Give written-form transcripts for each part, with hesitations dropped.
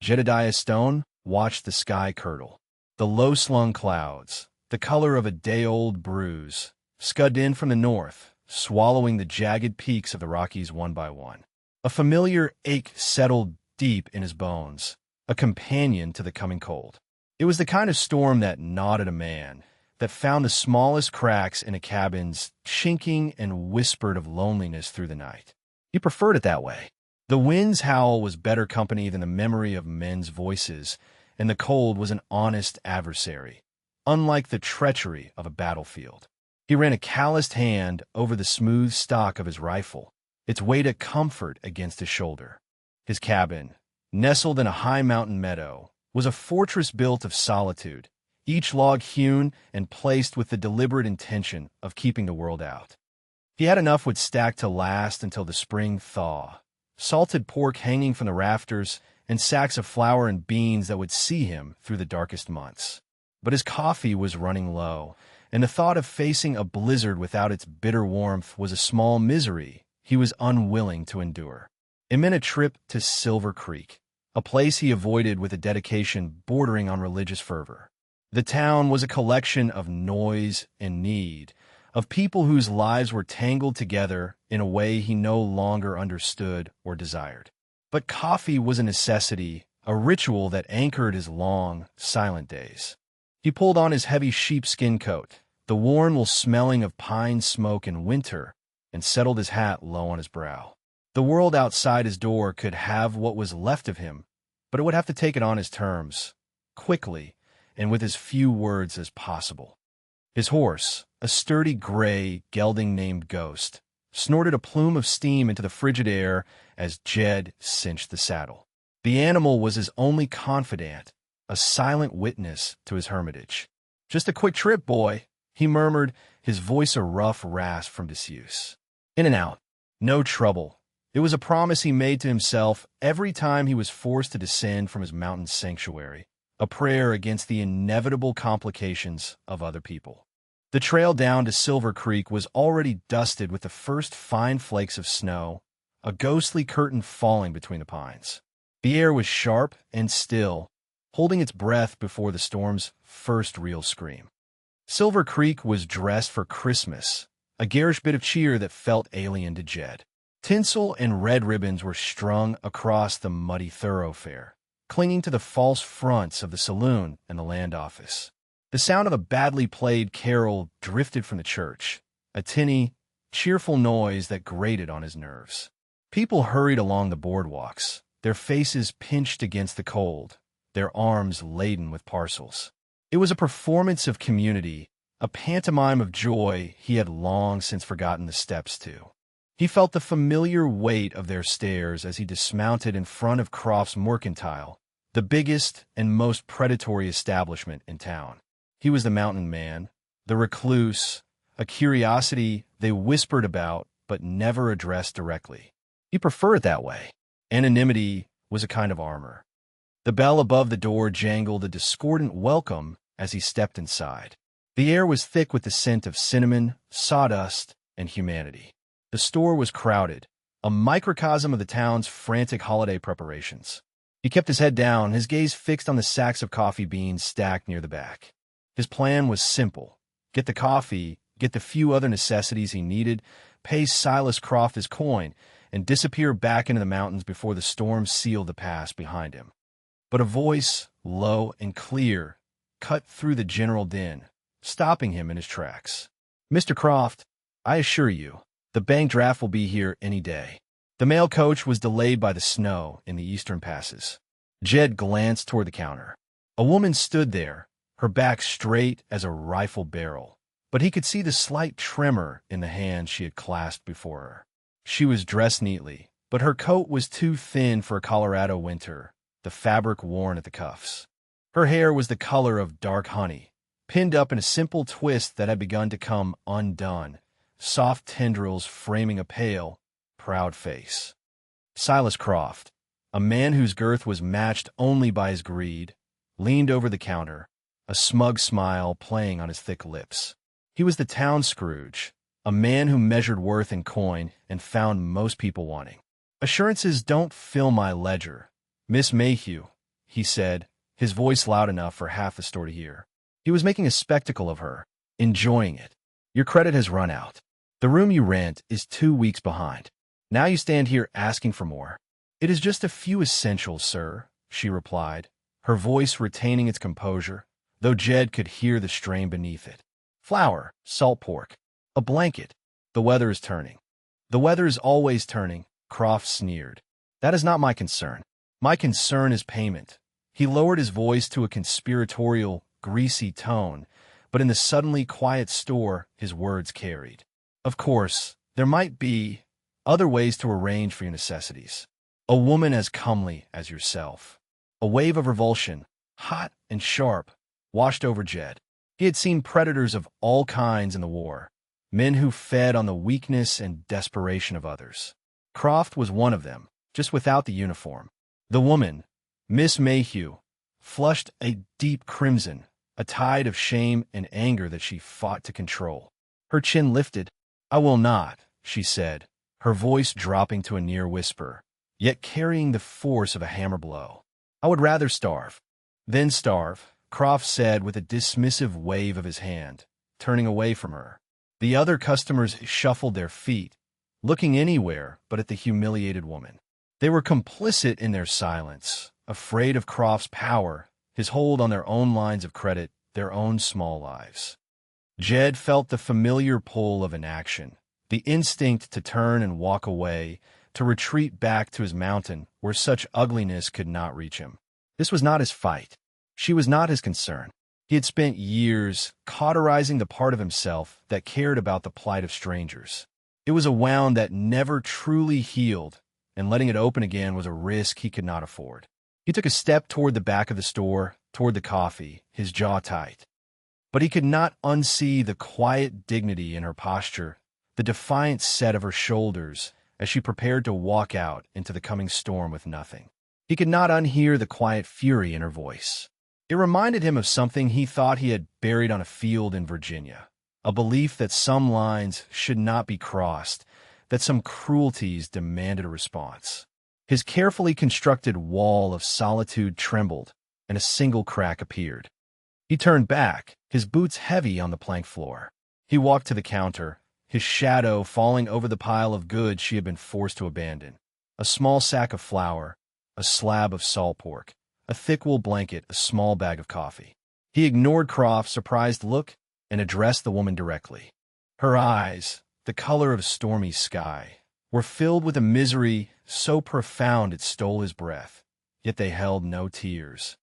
Jedediah Stone watched the sky curdle. The low-slung clouds, the color of a day-old bruise, scud in from the north, swallowing the jagged peaks of the Rockies one by one. A familiar ache settled deep in his bones, a companion to the coming cold. It was the kind of storm that gnawed at a man, that found the smallest cracks in a cabin's chinking and whispered of loneliness through the night. He preferred it that way. The wind's howl was better company than the memory of men's voices, and the cold was an honest adversary, unlike the treachery of a battlefield. He ran a calloused hand over the smooth stock of his rifle, its weight a comfort against his shoulder. His cabin, nestled in a high mountain meadow, was a fortress built of solitude, each log hewn and placed with the deliberate intention of keeping the world out. He had enough wood stacked to last until the spring thaw, salted pork hanging from the rafters, and sacks of flour and beans that would see him through the darkest months. But his coffee was running low, and the thought of facing a blizzard without its bitter warmth was a small misery he was unwilling to endure. It meant a trip to Silver Creek, a place he avoided with a dedication bordering on religious fervor. The town was a collection of noise and need, of people whose lives were tangled together in a way he no longer understood or desired. But coffee was a necessity, a ritual that anchored his long, silent days. He pulled on his heavy sheepskin coat, the worn wool smelling of pine smoke in winter, and settled his hat low on his brow. The world outside his door could have what was left of him, but it would have to take it on his terms, quickly, and with as few words as possible. His horse, a sturdy gray gelding named Ghost, snorted a plume of steam into the frigid air as Jed cinched the saddle. The animal was his only confidant, a silent witness to his hermitage. "Just a quick trip, boy," he murmured, his voice a rough rasp from disuse. In and out. No trouble. It was a promise he made to himself every time he was forced to descend from his mountain sanctuary, a prayer against the inevitable complications of other people. The trail down to Silver Creek was already dusted with the first fine flakes of snow, a ghostly curtain falling between the pines. The air was sharp and still, holding its breath before the storm's first real scream. Silver Creek was dressed for Christmas, a garish bit of cheer that felt alien to Jed. Tinsel and red ribbons were strung across the muddy thoroughfare, clinging to the false fronts of the saloon and the land office. The sound of a badly played carol drifted from the church, a tinny, cheerful noise that grated on his nerves. People hurried along the boardwalks, their faces pinched against the cold, their arms laden with parcels. It was a performance of community, a pantomime of joy he had long since forgotten the steps to. He felt the familiar weight of their stares as he dismounted in front of Croft's Mercantile, the biggest and most predatory establishment in town. He was the mountain man, the recluse, a curiosity they whispered about but never addressed directly. He preferred it that way. Anonymity was a kind of armor. The bell above the door jangled a discordant welcome as he stepped inside. The air was thick with the scent of cinnamon, sawdust, and humanity. The store was crowded, a microcosm of the town's frantic holiday preparations. He kept his head down, his gaze fixed on the sacks of coffee beans stacked near the back. His plan was simple. Get the coffee, get the few other necessities he needed, pay Silas Croft his coin, and disappear back into the mountains before the storm sealed the pass behind him. But a voice, low and clear, cut through the general din, stopping him in his tracks. "Mr. Croft, I assure you, the bank draft will be here any day." The mail coach was delayed by the snow in the eastern passes. Jed glanced toward the counter. A woman stood there, her back straight as a rifle barrel, but he could see the slight tremor in the hand she had clasped before her. She was dressed neatly, but her coat was too thin for a Colorado winter, the fabric worn at the cuffs. Her hair was the color of dark honey, pinned up in a simple twist that had begun to come undone, soft tendrils framing a pale, proud face. Silas Croft, a man whose girth was matched only by his greed, leaned over the counter, a smug smile playing on his thick lips. He was the town Scrooge, a man who measured worth in coin and found most people wanting. "Assurances don't fill my ledger, Miss Mayhew," he said, his voice loud enough for half the store to hear. He was making a spectacle of her, enjoying it. Your credit has run out. The room you rent is 2 weeks behind. Now you stand here asking for more. It is just a few essentials, sir, she replied, her voice retaining its composure, though Jed could hear the strain beneath it. Flour, salt pork, a blanket. The weather is turning. The weather is always turning, Croft sneered. That is not my concern. My concern is payment. He lowered his voice to a conspiratorial, greasy tone, but in the suddenly quiet store, his words carried. Of course, there might be other ways to arrange for your necessities. A woman as comely as yourself. A wave of revulsion, hot and sharp, washed over Jed. He had seen predators of all kinds in the war, men who fed on the weakness and desperation of others. Croft was one of them, just without the uniform. The woman, Miss Mayhew, flushed a deep crimson, a tide of shame and anger that she fought to control. Her chin lifted. I will not, she said, her voice dropping to a near whisper, yet carrying the force of a hammer blow. I would rather starve. Then starve, Croft said with a dismissive wave of his hand, turning away from her. The other customers shuffled their feet, looking anywhere but at the humiliated woman. They were complicit in their silence, afraid of Croft's power, his hold on their own lines of credit, their own small lives. Jed felt the familiar pull of inaction, the instinct to turn and walk away, to retreat back to his mountain where such ugliness could not reach him. This was not his fight. She was not his concern. He had spent years cauterizing the part of himself that cared about the plight of strangers. It was a wound that never truly healed, and letting it open again was a risk he could not afford. He took a step toward the back of the store, toward the coffee, his jaw tight. But he could not unsee the quiet dignity in her posture, the defiant set of her shoulders as she prepared to walk out into the coming storm with nothing. He could not unhear the quiet fury in her voice. It reminded him of something he thought he had buried on a field in Virginia, a belief that some lines should not be crossed, that some cruelties demanded a response. His carefully constructed wall of solitude trembled, and a single crack appeared. He turned back, his boots heavy on the plank floor. He walked to the counter, his shadow falling over the pile of goods she had been forced to abandon. A small sack of flour, a slab of salt pork, a thick wool blanket, a small bag of coffee. He ignored Croft's surprised look and addressed the woman directly. Her eyes, the color of a stormy sky, were filled with a misery so profound it stole his breath, yet they held no tears.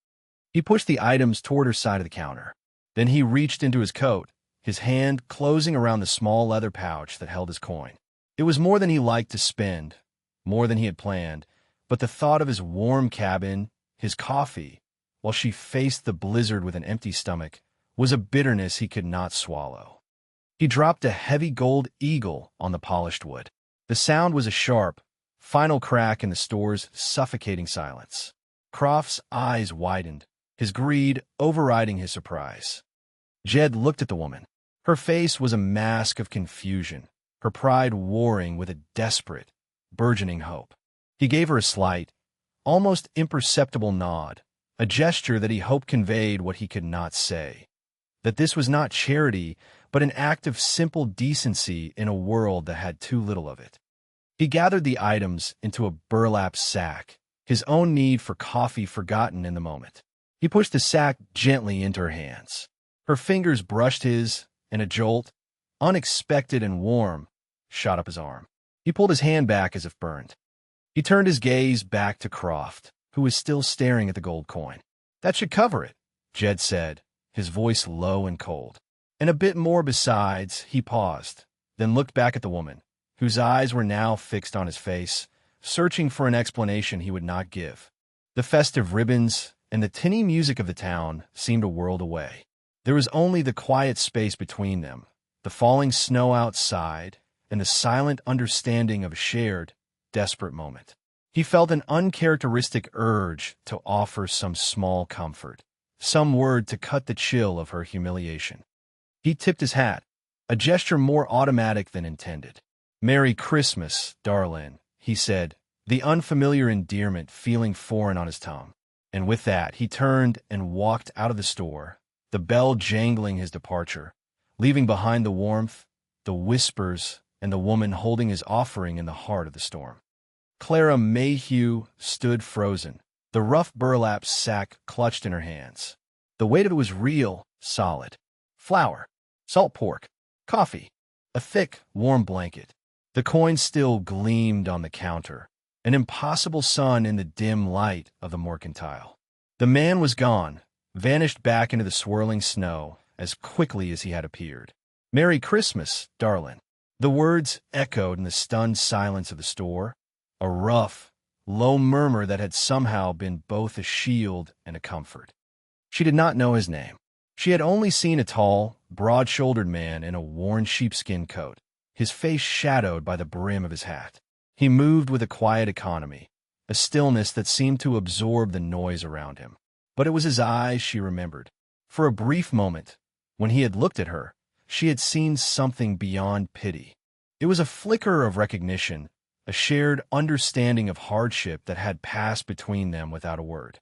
He pushed the items toward her side of the counter. Then he reached into his coat, his hand closing around the small leather pouch that held his coin. It was more than he liked to spend, more than he had planned, but the thought of his warm cabin, his coffee, while she faced the blizzard with an empty stomach, was a bitterness he could not swallow. He dropped a heavy gold eagle on the polished wood. The sound was a sharp, final crack in the store's suffocating silence. Croft's eyes widened, his greed overriding his surprise. Jed looked at the woman. Her face was a mask of confusion, her pride warring with a desperate, burgeoning hope. He gave her a slight, almost imperceptible nod, a gesture that he hoped conveyed what he could not say, that this was not charity, but an act of simple decency in a world that had too little of it. He gathered the items into a burlap sack, his own need for coffee forgotten in the moment. He pushed the sack gently into her hands. Her fingers brushed his, and a jolt, unexpected and warm, shot up his arm. He pulled his hand back as if burned. He turned his gaze back to Croft, who was still staring at the gold coin. That should cover it, Jed said, his voice low and cold. And a bit more besides. He paused, then looked back at the woman, whose eyes were now fixed on his face, searching for an explanation he would not give. The festive ribbons and the tinny music of the town seemed a world away. There was only the quiet space between them, the falling snow outside, and the silent understanding of a shared, desperate moment. He felt an uncharacteristic urge to offer some small comfort, some word to cut the chill of her humiliation. He tipped his hat, a gesture more automatic than intended. "Merry Christmas, darling," he said, the unfamiliar endearment feeling foreign on his tongue. And with that, he turned and walked out of the store, the bell jangling his departure, leaving behind the warmth, the whispers, and the woman holding his offering in the heart of the storm. Clara Mayhew stood frozen, the rough burlap sack clutched in her hands. The weight of it was real, solid. Flour, salt pork, coffee, a thick, warm blanket. The coin still gleamed on the counter, an impossible sun in the dim light of the mercantile. The man was gone, vanished back into the swirling snow as quickly as he had appeared. "Merry Christmas, darling." The words echoed in the stunned silence of the store, a rough, low murmur that had somehow been both a shield and a comfort. She did not know his name. She had only seen a tall, broad-shouldered man in a worn sheepskin coat, his face shadowed by the brim of his hat. He moved with a quiet economy, a stillness that seemed to absorb the noise around him. But it was his eyes she remembered. For a brief moment, when he had looked at her, she had seen something beyond pity. It was a flicker of recognition, a shared understanding of hardship that had passed between them without a word.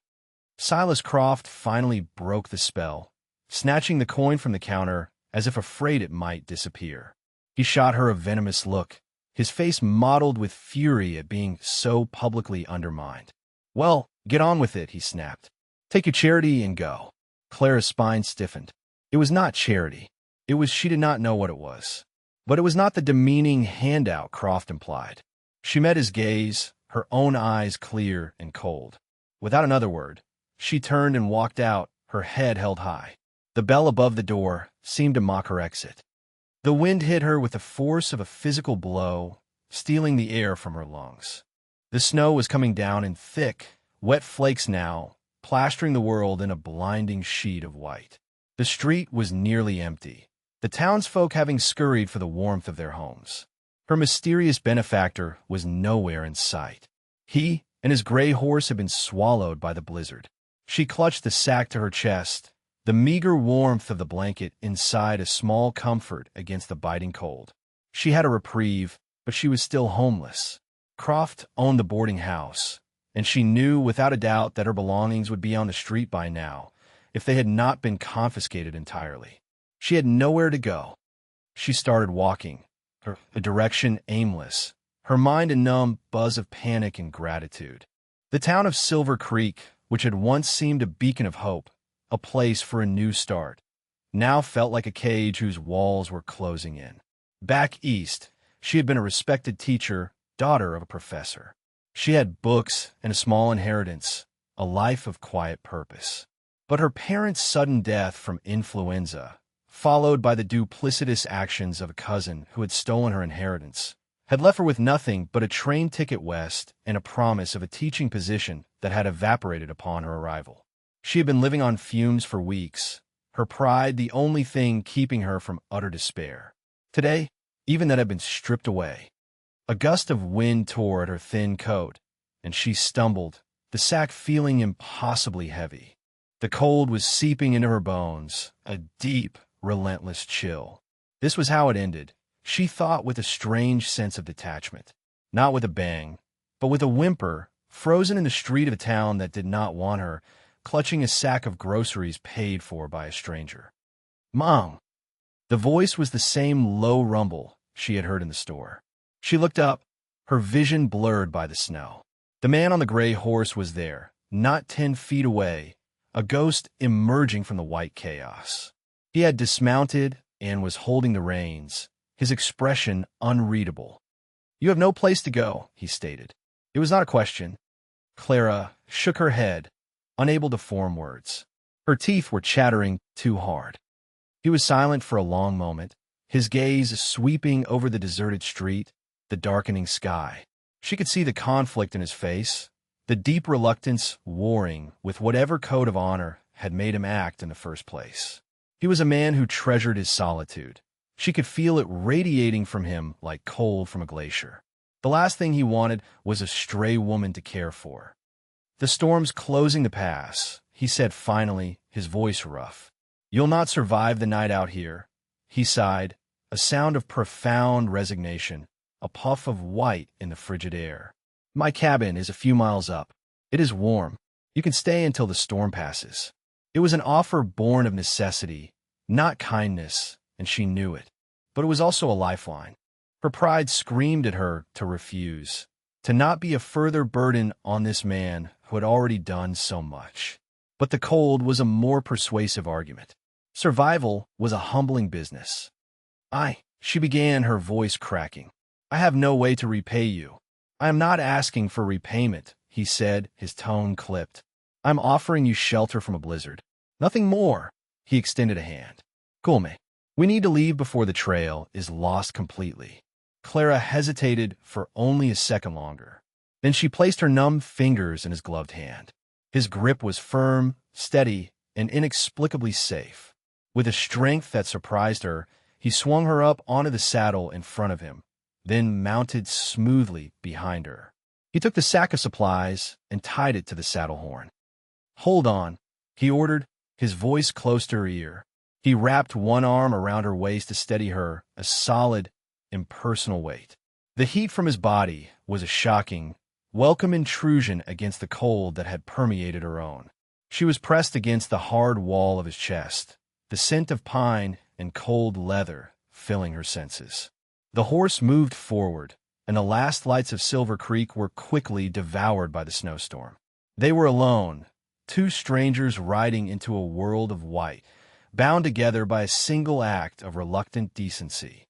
Silas Croft finally broke the spell, snatching the coin from the counter as if afraid it might disappear. He shot her a venomous look, his face mottled with fury at being so publicly undermined. "Well, get on with it," he snapped. "Take your charity and go." Clara's spine stiffened. It was not charity. It was she did not know what it was. But it was not the demeaning handout Croft implied. She met his gaze, her own eyes clear and cold. Without another word, she turned and walked out, her head held high. The bell above the door seemed to mock her exit. The wind hit her with the force of a physical blow, stealing the air from her lungs. The snow was coming down in thick, wet flakes now, plastering the world in a blinding sheet of white. The street was nearly empty, the townsfolk having scurried for the warmth of their homes. Her mysterious benefactor was nowhere in sight. He and his gray horse had been swallowed by the blizzard. She clutched the sack to her chest, the meager warmth of the blanket inside a small comfort against the biting cold. She had a reprieve, but she was still homeless. Croft owned the boarding house, and she knew without a doubt that her belongings would be on the street by now, if they had not been confiscated entirely. She had nowhere to go. She started walking, her direction aimless, her mind a numb buzz of panic and gratitude. The town of Silver Creek, which had once seemed a beacon of hope, a place for a new start, now felt like a cage whose walls were closing in. Back east, she had been a respected teacher, daughter of a professor. She had books and a small inheritance, a life of quiet purpose. But her parents' sudden death from influenza, followed by the duplicitous actions of a cousin who had stolen her inheritance, had left her with nothing but a train ticket west and a promise of a teaching position that had evaporated upon her arrival. She had been living on fumes for weeks, her pride the only thing keeping her from utter despair. Today, even that had been stripped away. A gust of wind tore at her thin coat, and she stumbled, the sack feeling impossibly heavy. The cold was seeping into her bones, a deep, relentless chill. This was how it ended, she thought with a strange sense of detachment. Not with a bang, but with a whimper, frozen in the street of a town that did not want her, clutching a sack of groceries paid for by a stranger. "Mom!" The voice was the same low rumble she had heard in the store. She looked up, her vision blurred by the snow. The man on the gray horse was there, not 10 feet away, a ghost emerging from the white chaos. He had dismounted and was holding the reins, his expression unreadable. "You have no place to go," he stated. It was not a question. Clara shook her head, unable to form words. Her teeth were chattering too hard. He was silent for a long moment, his gaze sweeping over the deserted street, the darkening sky. She could see the conflict in his face, the deep reluctance warring with whatever code of honor had made him act in the first place. He was a man who treasured his solitude. She could feel it radiating from him like cold from a glacier. The last thing he wanted was a stray woman to care for. "The storm's closing the pass," he said finally, his voice rough. "You'll not survive the night out here." He sighed, a sound of profound resignation, a puff of white in the frigid air. "My cabin is a few miles up. It is warm. You can stay until the storm passes. It was an offer born of necessity, not kindness, and she knew it. But it was also a lifeline. Her pride screamed at her to refuse, to not be a further burden on this man who had already done so much. But the cold was a more persuasive argument. Survival was a humbling business. She began, her voice cracking. I have no way to repay you. I am not asking for repayment, he said, his tone clipped. I'm offering you shelter from a blizzard. Nothing more. He extended a hand. Cool me. We need to leave before the trail is lost completely. Clara hesitated for only a second longer. Then she placed her numb fingers in his gloved hand. His grip was firm, steady, and inexplicably safe. With a strength that surprised her, he swung her up onto the saddle in front of him, then mounted smoothly behind her. He took the sack of supplies and tied it to the saddle horn. Hold on, he ordered, his voice close to her ear. He wrapped one arm around her waist to steady her, a solid, impersonal weight. The heat from his body was a shocking, welcome intrusion against the cold that had permeated her own. She was pressed against the hard wall of his chest, the scent of pine and cold leather filling her senses. The horse moved forward, and the last lights of Silver Creek were quickly devoured by the snowstorm. They were alone, two strangers riding into a world of white, bound together by a single act of reluctant decency.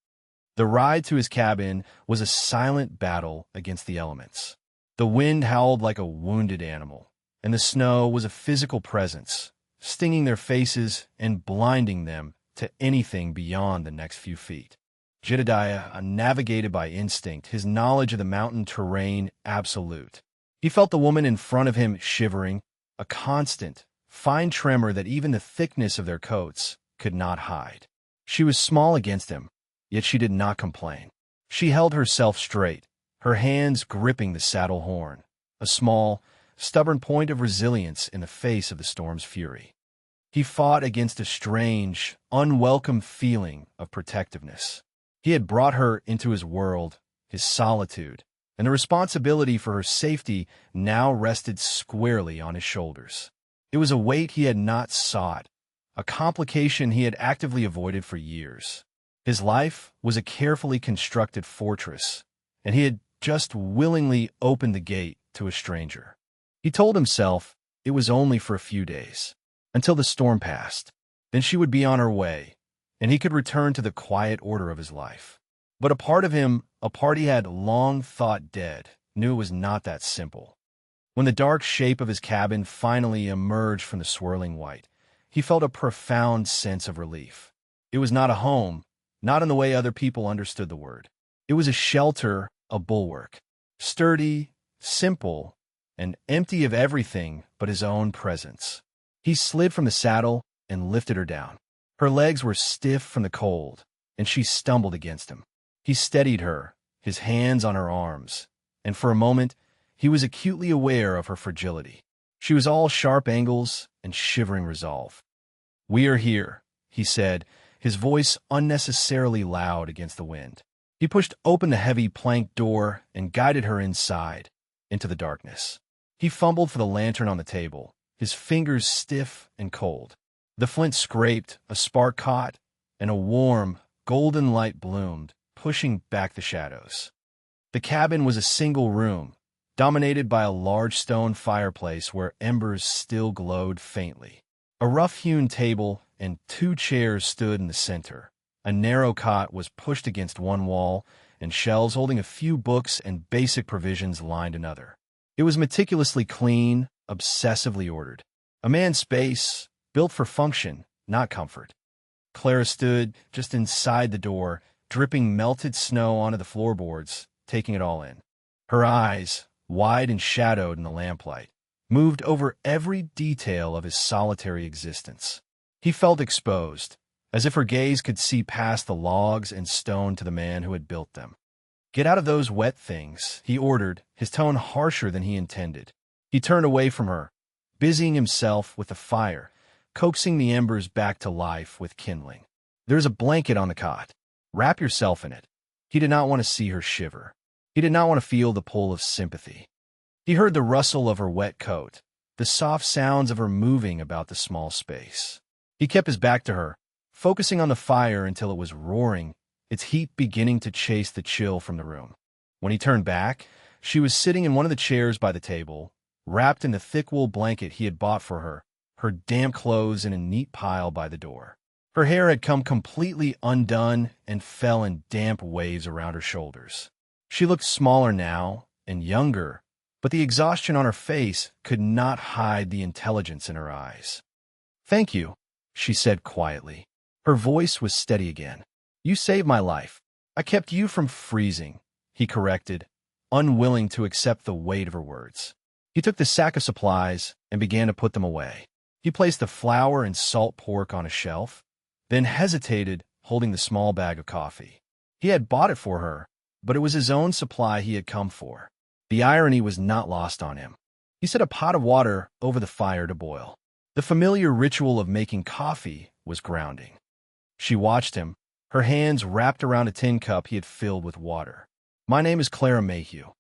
The ride to his cabin was a silent battle against the elements. The wind howled like a wounded animal, and the snow was a physical presence, stinging their faces and blinding them to anything beyond the next few feet. Jedediah navigated by instinct, his knowledge of the mountain terrain absolute. He felt the woman in front of him shivering, a constant, fine tremor that even the thickness of their coats could not hide. She was small against him, yet she did not complain. She held herself straight, her hands gripping the saddle horn, a small, stubborn point of resilience in the face of the storm's fury. He fought against a strange, unwelcome feeling of protectiveness. He had brought her into his world, his solitude, and the responsibility for her safety now rested squarely on his shoulders. It was a weight he had not sought, a complication he had actively avoided for years. His life was a carefully constructed fortress, and he had just willingly opened the gate to a stranger. He told himself it was only for a few days, until the storm passed. Then she would be on her way, and he could return to the quiet order of his life. But a part of him, a part he had long thought dead, knew it was not that simple. When the dark shape of his cabin finally emerged from the swirling white, he felt a profound sense of relief. It was not a home, not in the way other people understood the word. It was a shelter, a bulwark, sturdy, simple, and empty of everything but his own presence. He slid from the saddle and lifted her down. Her legs were stiff from the cold, and she stumbled against him. He steadied her, his hands on her arms, and for a moment he was acutely aware of her fragility. She was all sharp angles and shivering resolve. "We are here," he said, his voice unnecessarily loud against the wind. He pushed open the heavy plank door and guided her inside, into the darkness. He fumbled for the lantern on the table, his fingers stiff and cold. The flint scraped, a spark caught, and a warm, golden light bloomed, pushing back the shadows. The cabin was a single room, dominated by a large stone fireplace where embers still glowed faintly. A rough-hewn table and two chairs stood in the center. A narrow cot was pushed against one wall, and shelves holding a few books and basic provisions lined another. It was meticulously clean, obsessively ordered. A man's space, built for function, not comfort. Clara stood just inside the door, dripping melted snow onto the floorboards, taking it all in. Her eyes, wide and shadowed in the lamplight, moved over every detail of his solitary existence. He felt exposed, as if her gaze could see past the logs and stone to the man who had built them. "Get out of those wet things," he ordered, his tone harsher than he intended. He turned away from her, busying himself with the fire, coaxing the embers back to life with kindling. "There's a blanket on the cot. Wrap yourself in it." He did not want to see her shiver. He did not want to feel the pull of sympathy. He heard the rustle of her wet coat, the soft sounds of her moving about the small space. He kept his back to her, focusing on the fire until it was roaring, its heat beginning to chase the chill from the room. When he turned back, she was sitting in one of the chairs by the table, wrapped in the thick wool blanket he had bought for her, her damp clothes in a neat pile by the door. Her hair had come completely undone and fell in damp waves around her shoulders. She looked smaller now and younger, but the exhaustion on her face could not hide the intelligence in her eyes. "Thank you," she said quietly. Her voice was steady again. "You saved my life. I kept you from freezing," he corrected, unwilling to accept the weight of her words. He took the sack of supplies and began to put them away. He placed the flour and salt pork on a shelf, then hesitated, holding the small bag of coffee. He had bought it for her, but it was his own supply he had come for. The irony was not lost on him. He set a pot of water over the fire to boil. The familiar ritual of making coffee was grounding. She watched him, her hands wrapped around a tin cup he had filled with water. "My name is Clara Mayhew."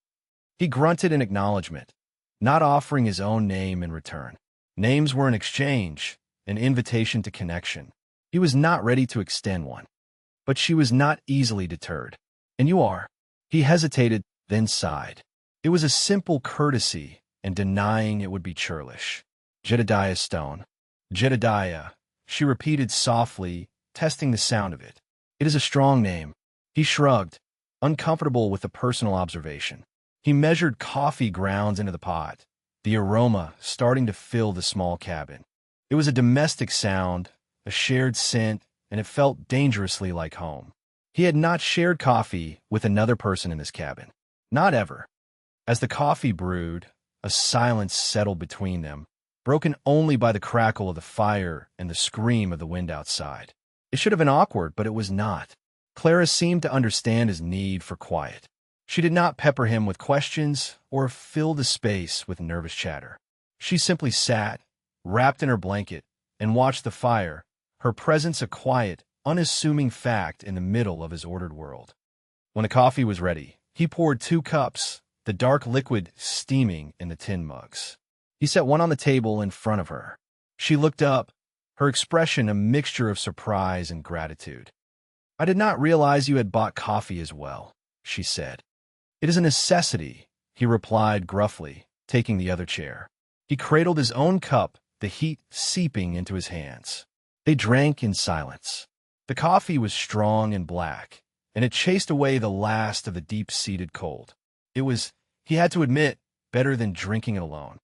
He grunted in acknowledgement, not offering his own name in return. Names were an exchange, an invitation to connection. He was not ready to extend one. But she was not easily deterred. "And you are?" He hesitated, then sighed. It was a simple courtesy, and denying it would be churlish. "Jedediah Stone." "Jedediah," she repeated softly, testing the sound of it. "It is a strong name." He shrugged, uncomfortable with the personal observation. He measured coffee grounds into the pot, the aroma starting to fill the small cabin. It was a domestic sound, a shared scent, and it felt dangerously like home. He had not shared coffee with another person in this cabin. Not ever. As the coffee brewed, a silence settled between them, broken only by the crackle of the fire and the scream of the wind outside. It should have been awkward, but it was not. Clara seemed to understand his need for quiet. She did not pepper him with questions or fill the space with nervous chatter. She simply sat, wrapped in her blanket, and watched the fire, her presence a quiet, unassuming fact in the middle of his ordered world. When the coffee was ready, he poured 2 cups, the dark liquid steaming in the tin mugs. He set one on the table in front of her. She looked up, her expression a mixture of surprise and gratitude. "I did not realize you had bought coffee as well," she said. "It is a necessity," he replied gruffly, taking the other chair. He cradled his own cup, the heat seeping into his hands. They drank in silence. The coffee was strong and black, and it chased away the last of the deep-seated cold. It was, he had to admit, better than drinking it alone.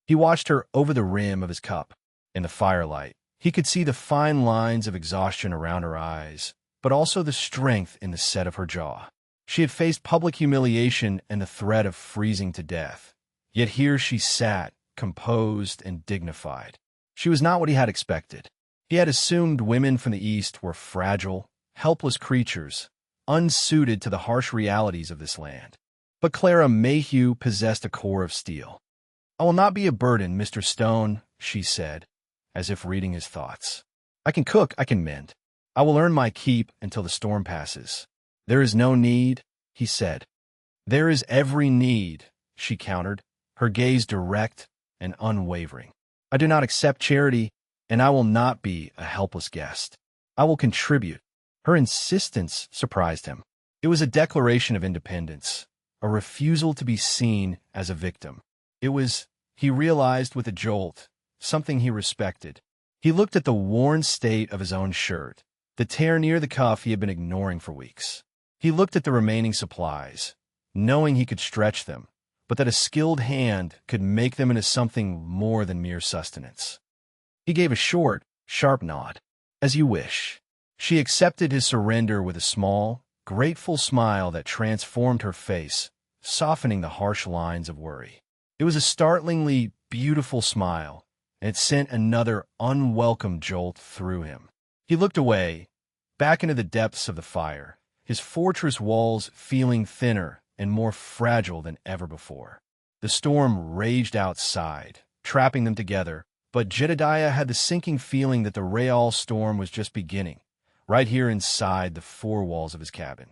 He watched her over the rim of his cup. In the firelight, he could see the fine lines of exhaustion around her eyes, but also the strength in the set of her jaw. She had faced public humiliation and the threat of freezing to death. Yet here she sat, composed and dignified. She was not what he had expected. He had assumed women from the East were fragile, helpless creatures, unsuited to the harsh realities of this land. But Clara Mayhew possessed a core of steel. "I will not be a burden, Mr. Stone," she said, as if reading his thoughts. "I can cook, I can mend. I will earn my keep until the storm passes." "There is no need," he said. "There is every need," she countered, her gaze direct and unwavering. "I do not accept charity, and I will not be a helpless guest. I will contribute." Her insistence surprised him. It was a declaration of independence, a refusal to be seen as a victim. It was, he realized with a jolt, something he respected. He looked at the worn state of his own shirt, the tear near the cuff he had been ignoring for weeks. He looked at the remaining supplies, knowing he could stretch them, but that a skilled hand could make them into something more than mere sustenance. He gave a short, sharp nod. "As you wish." She accepted his surrender with a small, grateful smile that transformed her face, softening the harsh lines of worry. It was a startlingly beautiful smile, and it sent another unwelcome jolt through him. He looked away, back into the depths of the fire, his fortress walls feeling thinner and more fragile than ever before. The storm raged outside, trapping them together, but Jedediah had the sinking feeling that the Real storm was just beginning, right here inside the 4 walls of his cabin.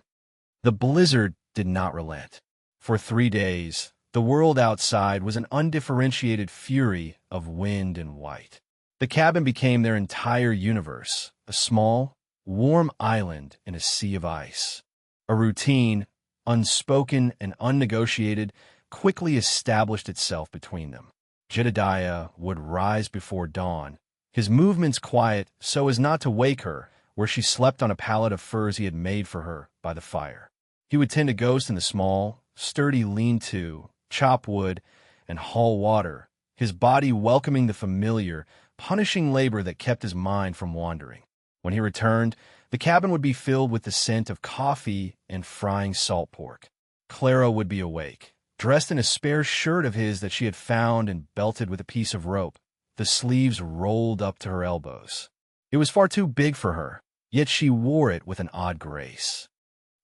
The blizzard did not relent. For 3 days, The world outside was an undifferentiated fury of wind and white. The cabin became their entire universe, a small, warm island in a sea of ice. A routine, unspoken and unnegotiated, quickly established itself between them. Jedediah would rise before dawn, his movements quiet so as not to wake her, where she slept on a pallet of furs he had made for her by the fire. He would tend a ghost in the small, sturdy lean-to, chop wood, and haul water, his body welcoming the familiar, punishing labor that kept his mind from wandering. When he returned, the cabin would be filled with the scent of coffee and frying salt pork. Clara would be awake, dressed in a spare shirt of his that she had found and belted with a piece of rope, the sleeves rolled up to her elbows. It was far too big for her, yet she wore it with an odd grace.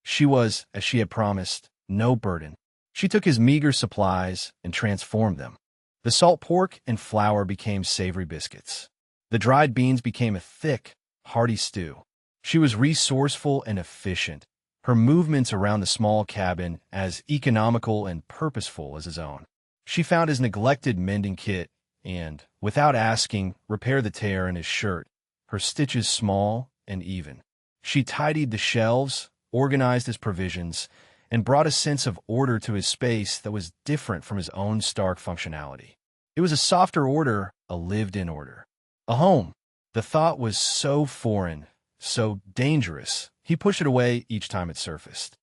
She was, as she had promised, no burden. She took his meager supplies and transformed them. The salt pork and flour became savory biscuits. The dried beans became a thick, hearty stew. She was resourceful and efficient, her movements around the small cabin as economical and purposeful as his own. She found his neglected mending kit and, without asking, repaired the tear in his shirt, her stitches small and even. She tidied the shelves, organized his provisions, and brought a sense of order to his space that was different from his own stark functionality. It was a softer order, a lived-in order. A home. The thought was so foreign, so dangerous, he pushed it away each time it surfaced.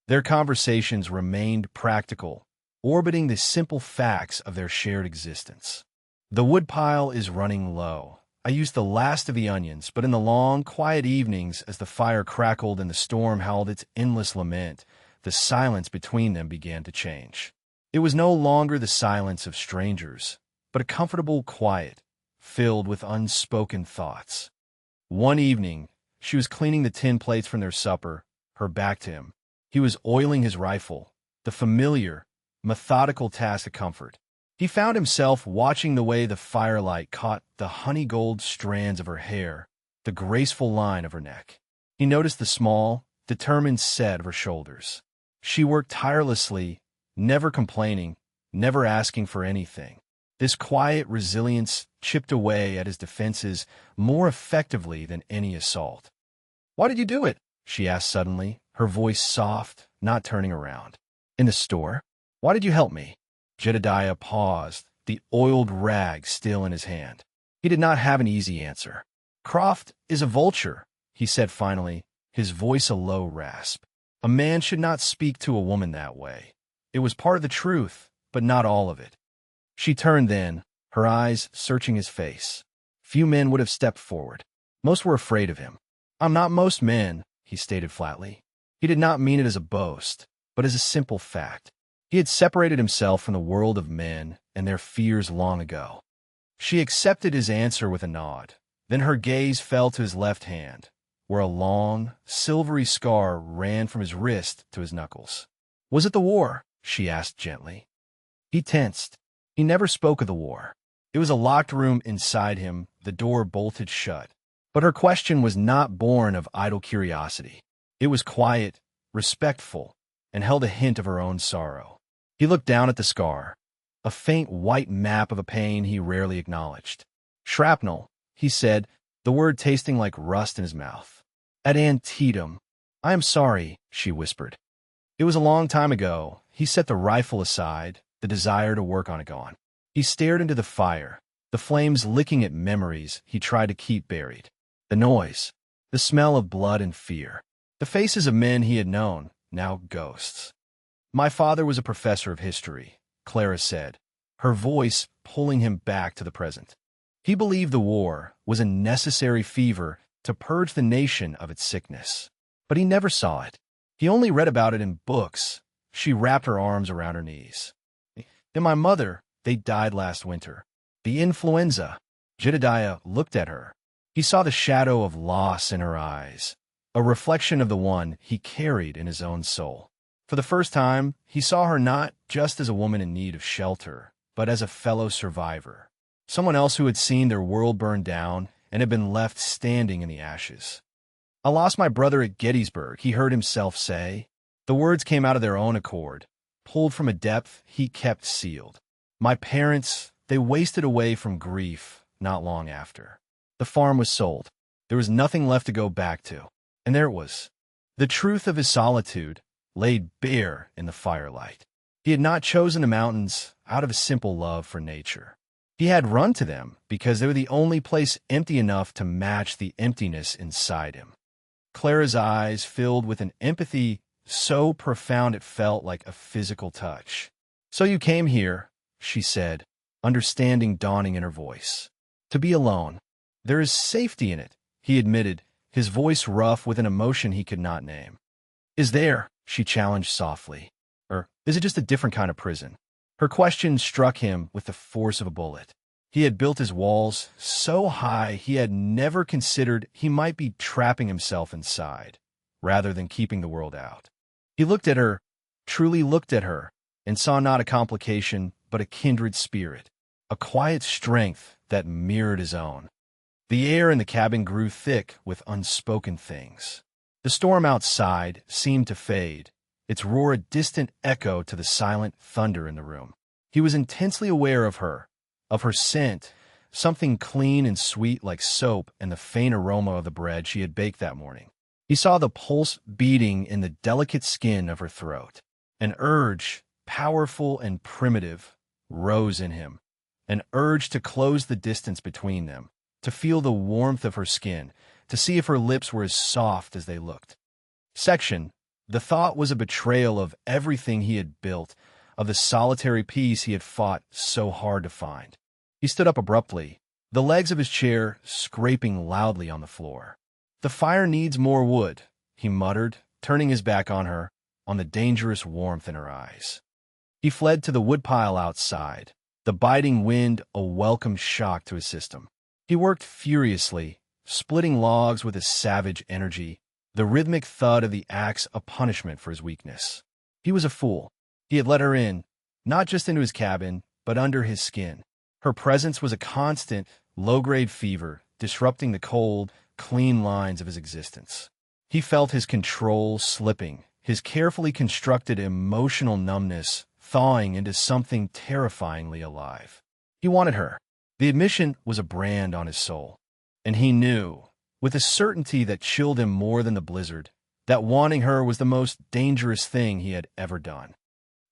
Their conversations remained practical, orbiting the simple facts of their shared existence. The woodpile is running low. I used the last of the onions, but in the long, quiet evenings, as the fire crackled and the storm howled its endless lament, the silence between them began to change. It was no longer the silence of strangers, but a comfortable quiet, filled with unspoken thoughts. One evening, she was cleaning the tin plates from their supper, her back to him. He was oiling his rifle, the familiar, methodical task of comfort. He found himself watching the way the firelight caught the honey-gold strands of her hair, the graceful line of her neck. He noticed the small, determined set of her shoulders. She worked tirelessly, never complaining, never asking for anything. This quiet resilience chipped away at his defenses more effectively than any assault. "Why did you do it?" she asked suddenly, her voice soft, not turning around. "In the store? Why did you help me?" Jedediah paused, the oiled rag still in his hand. He did not have an easy answer. "Croft is a vulture," he said finally, his voice a low rasp. A man should not speak to a woman that way. It was part of the truth, but not all of it. She turned then, her eyes searching his face. Few men would have stepped forward. Most were afraid of him. "I'm not most men," he stated flatly. He did not mean it as a boast, but as a simple fact. He had separated himself from the world of men and their fears long ago. She accepted his answer with a nod. Then her gaze fell to his left hand, where a long, silvery scar ran from his wrist to his knuckles. "Was it the war?" she asked gently. He tensed. He never spoke of the war. It was a locked room inside him, the door bolted shut. But her question was not born of idle curiosity. It was quiet, respectful, and held a hint of her own sorrow. He looked down at the scar, a faint white map of a pain he rarely acknowledged. "Shrapnel," he said, the word tasting like rust in his mouth. "At Antietam." "I am sorry," she whispered. It was a long time ago. He set the rifle aside, the desire to work on it gone. He stared into the fire, the flames licking at memories he tried to keep buried. The noise, the smell of blood and fear, the faces of men he had known, now ghosts. "My father was a professor of history," Clara said, her voice pulling him back to the present. "He believed the war was a necessary fever to purge the nation of its sickness. But he never saw it. He only read about it in books." She wrapped her arms around her knees. "Then my mother, they died last winter. The influenza." Jedediah looked at her. He saw the shadow of loss in her eyes, a reflection of the one he carried in his own soul. For the first time, he saw her not just as a woman in need of shelter, but as a fellow survivor, someone else who had seen their world burn down and had been left standing in the ashes. "I lost my brother at Gettysburg," he heard himself say. The words came out of their own accord, pulled from a depth he kept sealed. My parents, they wasted away from grief not long after. The farm was sold. There was nothing left to go back to. And there it was. The truth of his solitude laid bare in the firelight. He had not chosen the mountains out of a simple love for nature. He had run to them because they were the only place empty enough to match the emptiness inside him. Clara's eyes filled with an empathy so profound it felt like a physical touch. "So you came here," she said, understanding dawning in her voice. "To be alone. There is safety in it," he admitted, his voice rough with an emotion he could not name. "Is there?" she challenged softly. "Or is it just a different kind of prison?" Her question struck him with the force of a bullet. He had built his walls so high he had never considered he might be trapping himself inside, rather than keeping the world out. He looked at her, truly looked at her, and saw not a complication, but a kindred spirit, a quiet strength that mirrored his own. The air in the cabin grew thick with unspoken things. The storm outside seemed to fade, its roar a distant echo to the silent thunder in the room. He was intensely aware of her scent, something clean and sweet like soap and the faint aroma of the bread she had baked that morning. He saw the pulse beating in the delicate skin of her throat. An urge, powerful and primitive, rose in him, an urge to close the distance between them, to feel the warmth of her skin, to see if her lips were as soft as they looked. The thought was a betrayal of everything he had built, of the solitary peace he had fought so hard to find. He stood up abruptly, the legs of his chair scraping loudly on the floor. "The fire needs more wood," he muttered, turning his back on her, on the dangerous warmth in her eyes. He fled to the woodpile outside, the biting wind a welcome shock to his system. He worked furiously, splitting logs with a savage energy, the rhythmic thud of the axe a punishment for his weakness. He was a fool. He had let her in, not just into his cabin, but under his skin. Her presence was a constant, low-grade fever, disrupting the cold, clean lines of his existence. He felt his control slipping, his carefully constructed emotional numbness thawing into something terrifyingly alive. He wanted her. The admission was a brand on his soul. And he knew, with a certainty that chilled him more than the blizzard, that wanting her was the most dangerous thing he had ever done.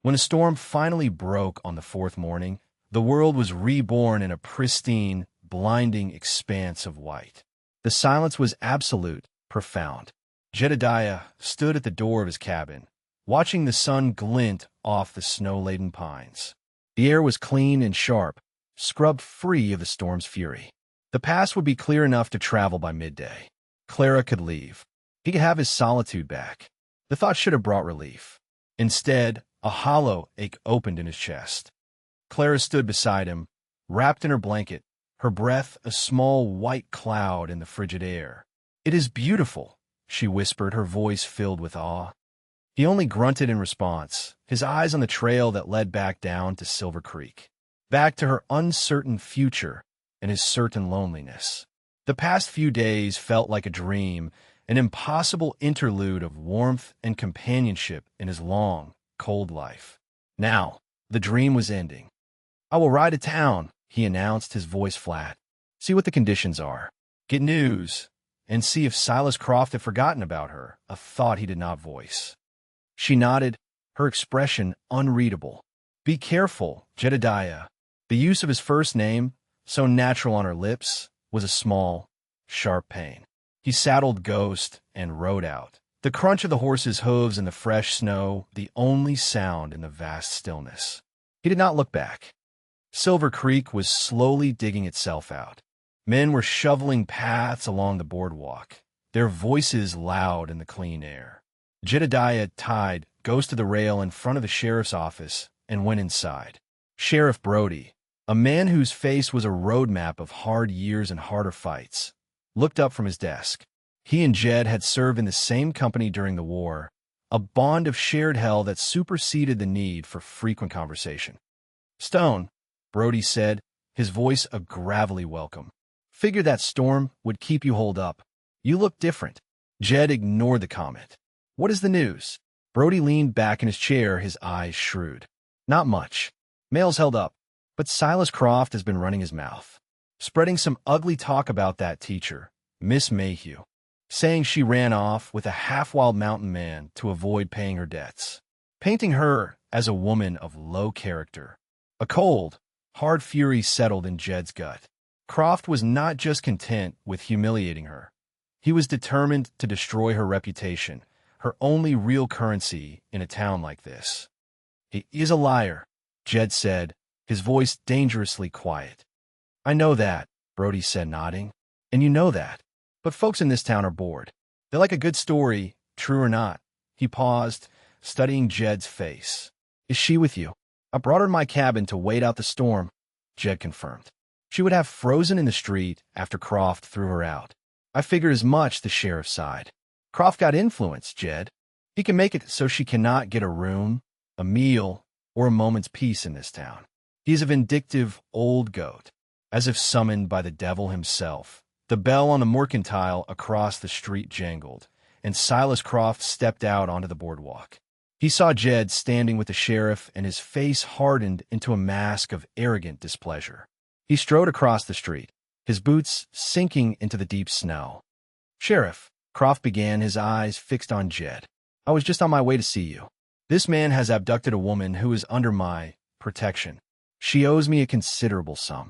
When a storm finally broke on the fourth morning, the world was reborn in a pristine, blinding expanse of white. The silence was absolute, profound. Jedediah stood at the door of his cabin, watching the sun glint off the snow-laden pines. The air was clean and sharp, scrubbed free of the storm's fury. The pass would be clear enough to travel by midday. Clara could leave. He could have his solitude back. The thought should have brought relief. Instead, a hollow ache opened in his chest. Clara stood beside him, wrapped in her blanket, her breath a small white cloud in the frigid air. "It is beautiful," she whispered, her voice filled with awe. He only grunted in response, his eyes on the trail that led back down to Silver Creek, back to her uncertain future and his certain loneliness. The past few days felt like a dream, an impossible interlude of warmth and companionship in his long, cold life. Now, the dream was ending. "I will ride to town," he announced, his voice flat. "See what the conditions are. Get news, and see if Silas Croft had forgotten about her," a thought he did not voice. She nodded, her expression unreadable. "Be careful, Jedediah." The use of his first name, so natural on her lips, was a small, sharp pain. He saddled Ghost and rode out, the crunch of the horse's hooves in the fresh snow the only sound in the vast stillness. He did not look back. Silver Creek was slowly digging itself out. Men were shoveling paths along the boardwalk, their voices loud in the clean air. Jedediah tied Ghost to the rail in front of the sheriff's office and went inside. Sheriff Brody, a man whose face was a roadmap of hard years and harder fights, looked up from his desk. He and Jed had served in the same company during the war, a bond of shared hell that superseded the need for frequent conversation. "Stone," Brody said, his voice a gravelly welcome. "Figured that storm would keep you holed up. You look different." Jed ignored the comment. "What is the news?" Brody leaned back in his chair, his eyes shrewd. Not much. Mail's held up, but Silas Croft has been running his mouth, spreading some ugly talk about that teacher, Miss Mayhew, saying she ran off with a half-wild mountain man to avoid paying her debts, painting her as a woman of low character. A cold, hard fury settled in Jed's gut. Croft was not just content with humiliating her. He was determined to destroy her reputation, her only real currency in a town like this. "He is a liar," Jed said, his voice dangerously quiet. "I know that," Brody said, nodding. "And you know that. But folks in this town are bored. They like a good story, true or not." He paused, studying Jed's face. "Is she with you?" "I brought her to my cabin to wait out the storm," Jed confirmed. "She would have frozen in the street after Croft threw her out." "I figured as much," the sheriff sighed. "Croft got influence, Jed. He can make it so she cannot get a room, a meal, or a moment's peace in this town. He is a vindictive old goat." As if summoned by the devil himself, the bell on the mercantile across the street jangled, and Silas Croft stepped out onto the boardwalk. He saw Jed standing with the sheriff, and his face hardened into a mask of arrogant displeasure. He strode across the street, his boots sinking into the deep snow. "Sheriff," Croft began, his eyes fixed on Jed, "I was just on my way to see you. This man has abducted a woman who is under my protection. She owes me a considerable sum."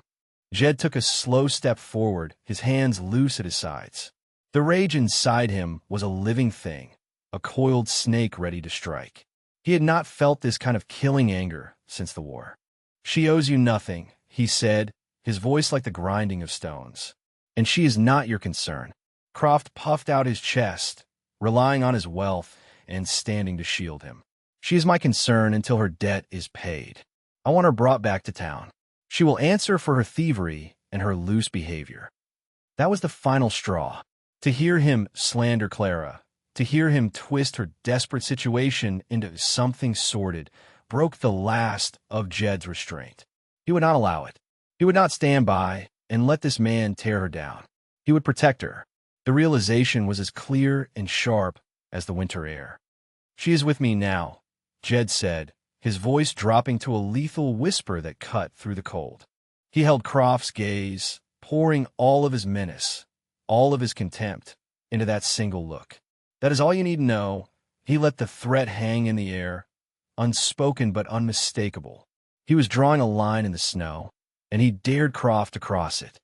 Jed took a slow step forward, his hands loose at his sides. The rage inside him was a living thing, a coiled snake ready to strike. He had not felt this kind of killing anger since the war. "She owes you nothing," he said, his voice like the grinding of stones. "And she is not your concern." Croft puffed out his chest, relying on his wealth and standing to shield him. "She is my concern until her debt is paid. I want her brought back to town. She will answer for her thievery and her loose behavior." That was the final straw. To hear him slander Clara, to hear him twist her desperate situation into something sordid, broke the last of Jed's restraint. He would not allow it. He would not stand by and let this man tear her down. He would protect her. The realization was as clear and sharp as the winter air. "She is with me now," Jed said, his voice dropping to a lethal whisper that cut through the cold. He held Croft's gaze, pouring all of his menace, all of his contempt, into that single look. "That is all you need to know." He let the threat hang in the air, unspoken but unmistakable. He was drawing a line in the snow, and he dared Croft to cross it.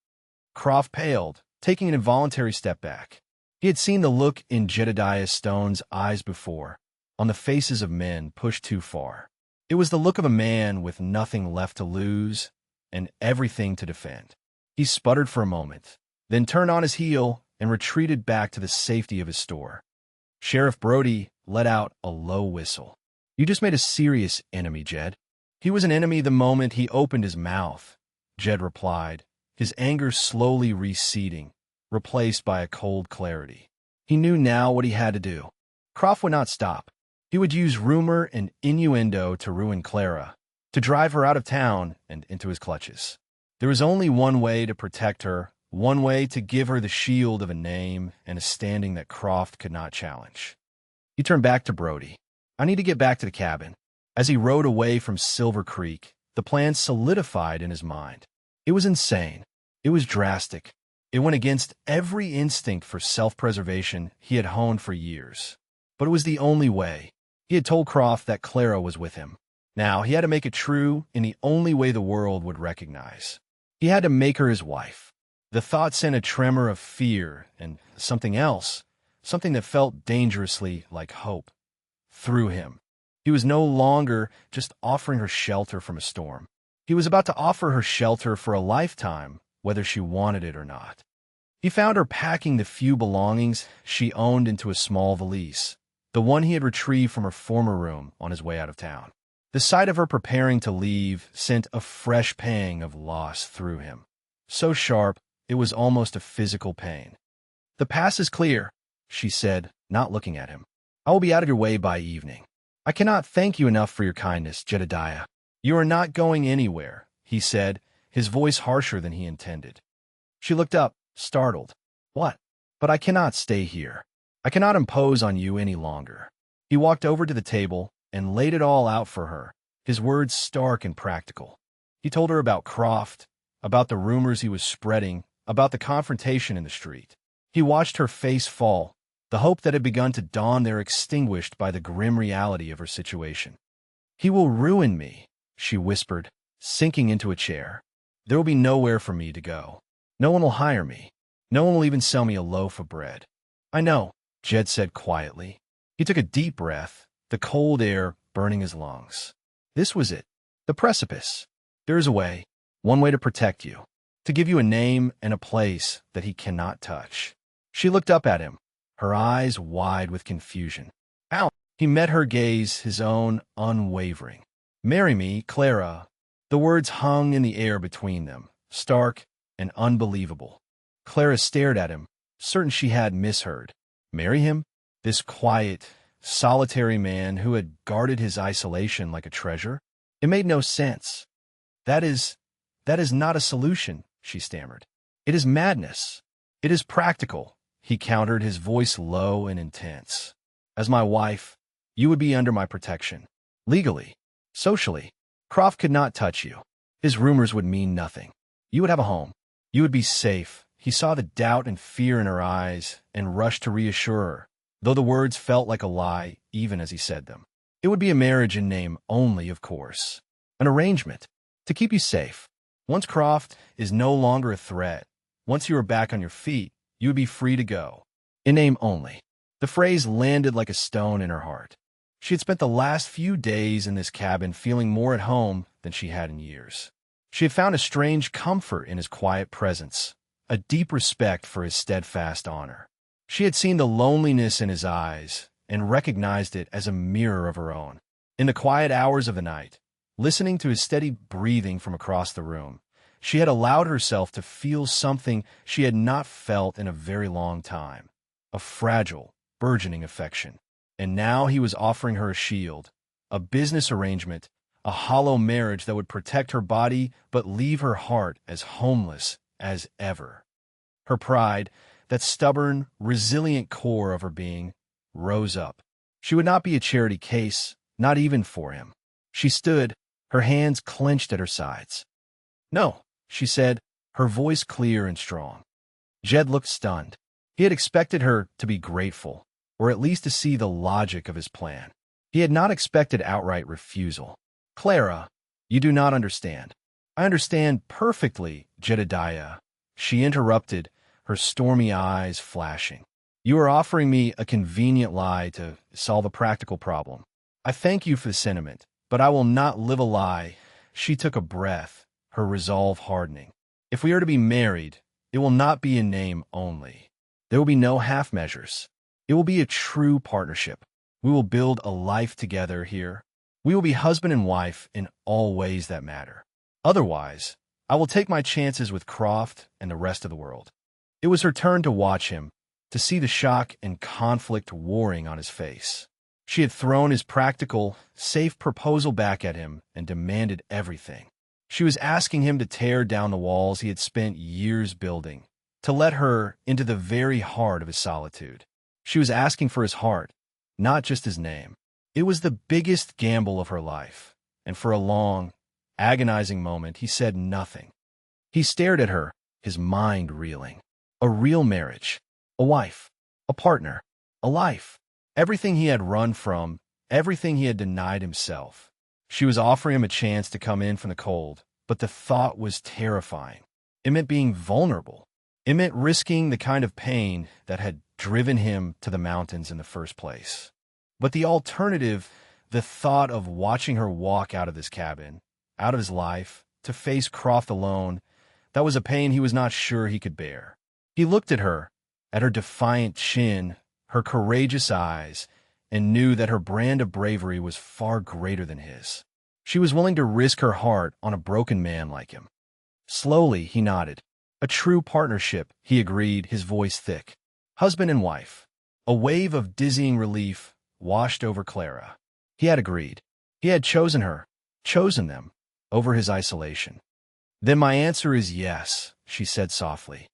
Croft paled, taking an involuntary step back. He had seen the look in Jedediah Stone's eyes before, on the faces of men pushed too far. It was the look of a man with nothing left to lose and everything to defend. He sputtered for a moment, then turned on his heel and retreated back to the safety of his store. Sheriff Brody let out a low whistle. "You just made a serious enemy, Jed." "He was an enemy the moment he opened his mouth," Jed replied, his anger slowly receding, replaced by a cold clarity. He knew now what he had to do. Croft would not stop. He would use rumor and innuendo to ruin Clara, to drive her out of town and into his clutches. There was only one way to protect her, one way to give her the shield of a name and a standing that Croft could not challenge. He turned back to Brody. "I need to get back to the cabin." As he rode away from Silver Creek, the plan solidified in his mind. It was insane. It was drastic. It went against every instinct for self-preservation he had honed for years. But it was the only way. He had told Croft that Clara was with him. Now he had to make it true in the only way the world would recognize. He had to make her his wife. The thought sent a tremor of fear and something else, something that felt dangerously like hope, through him. He was no longer just offering her shelter from a storm. He was about to offer her shelter for a lifetime, whether she wanted it or not. He found her packing the few belongings she owned into a small valise, the one he had retrieved from her former room on his way out of town. The sight of her preparing to leave sent a fresh pang of loss through him. So sharp, it was almost a physical pain. "The pass is clear," she said, not looking at him. "I will be out of your way by evening." "I cannot thank you enough for your kindness, Jedediah." "You are not going anywhere," he said, his voice harsher than he intended. She looked up, startled. "What?" "But I cannot stay here. I cannot impose on you any longer." He walked over to the table and laid it all out for her, his words stark and practical. He told her about Croft, about the rumors he was spreading, about the confrontation in the street. He watched her face fall, the hope that had begun to dawn there extinguished by the grim reality of her situation. "He will ruin me," she whispered, sinking into a chair. "There will be nowhere for me to go. No one will hire me. No one will even sell me a loaf of bread." "I know," Jed said quietly. He took a deep breath, the cold air burning his lungs. This was it, the precipice. There is a way, one way to protect you, to give you a name and a place that he cannot touch. She looked up at him, her eyes wide with confusion. "Ow!" He met her gaze, his own unwavering. "Marry me, Clara." The words hung in the air between them, stark and unbelievable. Clara stared at him, certain she had misheard. Marry him? This quiet, solitary man who had guarded his isolation like a treasure? It made no sense. That is not a solution," she stammered. "It is madness. It is practical," he countered, his voice low and intense. "As my wife, you would be under my protection. Legally, socially, Croft could not touch you. His rumors would mean nothing. You would have a home. You would be safe." He saw the doubt and fear in her eyes and rushed to reassure her, though the words felt like a lie even as he said them. "It would be a marriage in name only, of course. An arrangement to keep you safe. Once Croft is no longer a threat, once you are back on your feet, you would be free to go. In name only." The phrase landed like a stone in her heart. She had spent the last few days in this cabin feeling more at home than she had in years. She had found a strange comfort in his quiet presence, a deep respect for his steadfast honor. She had seen the loneliness in his eyes and recognized it as a mirror of her own. In the quiet hours of the night, listening to his steady breathing from across the room, she had allowed herself to feel something she had not felt in a very long time, a fragile, burgeoning affection. And now he was offering her a shield, a business arrangement, a hollow marriage that would protect her body but leave her heart as homeless as ever. Her pride, that stubborn, resilient core of her being, rose up. She would not be a charity case, not even for him. She stood, her hands clenched at her sides. "No," she said, her voice clear and strong. Jed looked stunned. He had expected her to be grateful, or at least to see the logic of his plan. He had not expected outright refusal. "Clara, you do not understand." "I understand perfectly, Jedediah," she interrupted, her stormy eyes flashing. "You are offering me a convenient lie to solve a practical problem. I thank you for the sentiment, but I will not live a lie." She took a breath, her resolve hardening. "If we are to be married, it will not be in name only. There will be no half measures. It will be a true partnership. We will build a life together here. We will be husband and wife in all ways that matter. Otherwise, I will take my chances with Croft and the rest of the world." It was her turn to watch him, to see the shock and conflict warring on his face. She had thrown his practical, safe proposal back at him and demanded everything. She was asking him to tear down the walls he had spent years building, to let her into the very heart of his solitude. She was asking for his heart, not just his name. It was the biggest gamble of her life, and for a long, agonizing moment he said nothing. He stared at her, his mind reeling. A real marriage, a wife, a partner, a life. Everything he had run from, everything he had denied himself. She was offering him a chance to come in from the cold, but the thought was terrifying. It meant being vulnerable. It meant risking the kind of pain that had driven him to the mountains in the first place. But the alternative, the thought of watching her walk out of this cabin, out of his life, to face Croft alone, that was a pain he was not sure he could bear. He looked at her defiant chin, her courageous eyes, and knew that her brand of bravery was far greater than his. She was willing to risk her heart on a broken man like him. Slowly, he nodded. "A true partnership," he agreed, his voice thick. "Husband and wife." A wave of dizzying relief washed over Clara. He had agreed. He had chosen her, chosen them, over his isolation. "Then my answer is yes," she said softly.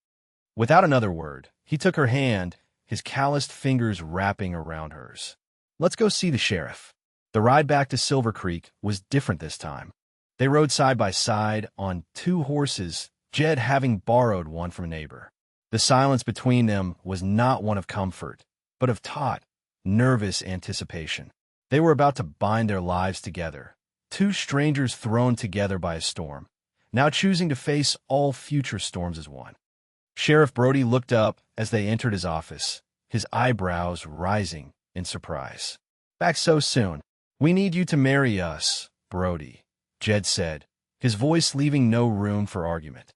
Without another word, he took her hand, his calloused fingers wrapping around hers. Let's go see the sheriff. The ride back to Silver Creek was different this time. They rode side by side on two horses, Jed having borrowed one from a neighbor. The silence between them was not one of comfort, but of taut, nervous anticipation. They were about to bind their lives together, two strangers thrown together by a storm, now choosing to face all future storms as one. Sheriff Brody looked up as they entered his office, his eyebrows rising in surprise. "Back so soon. We need you to marry us, Brody," Jed said, his voice leaving no room for argument.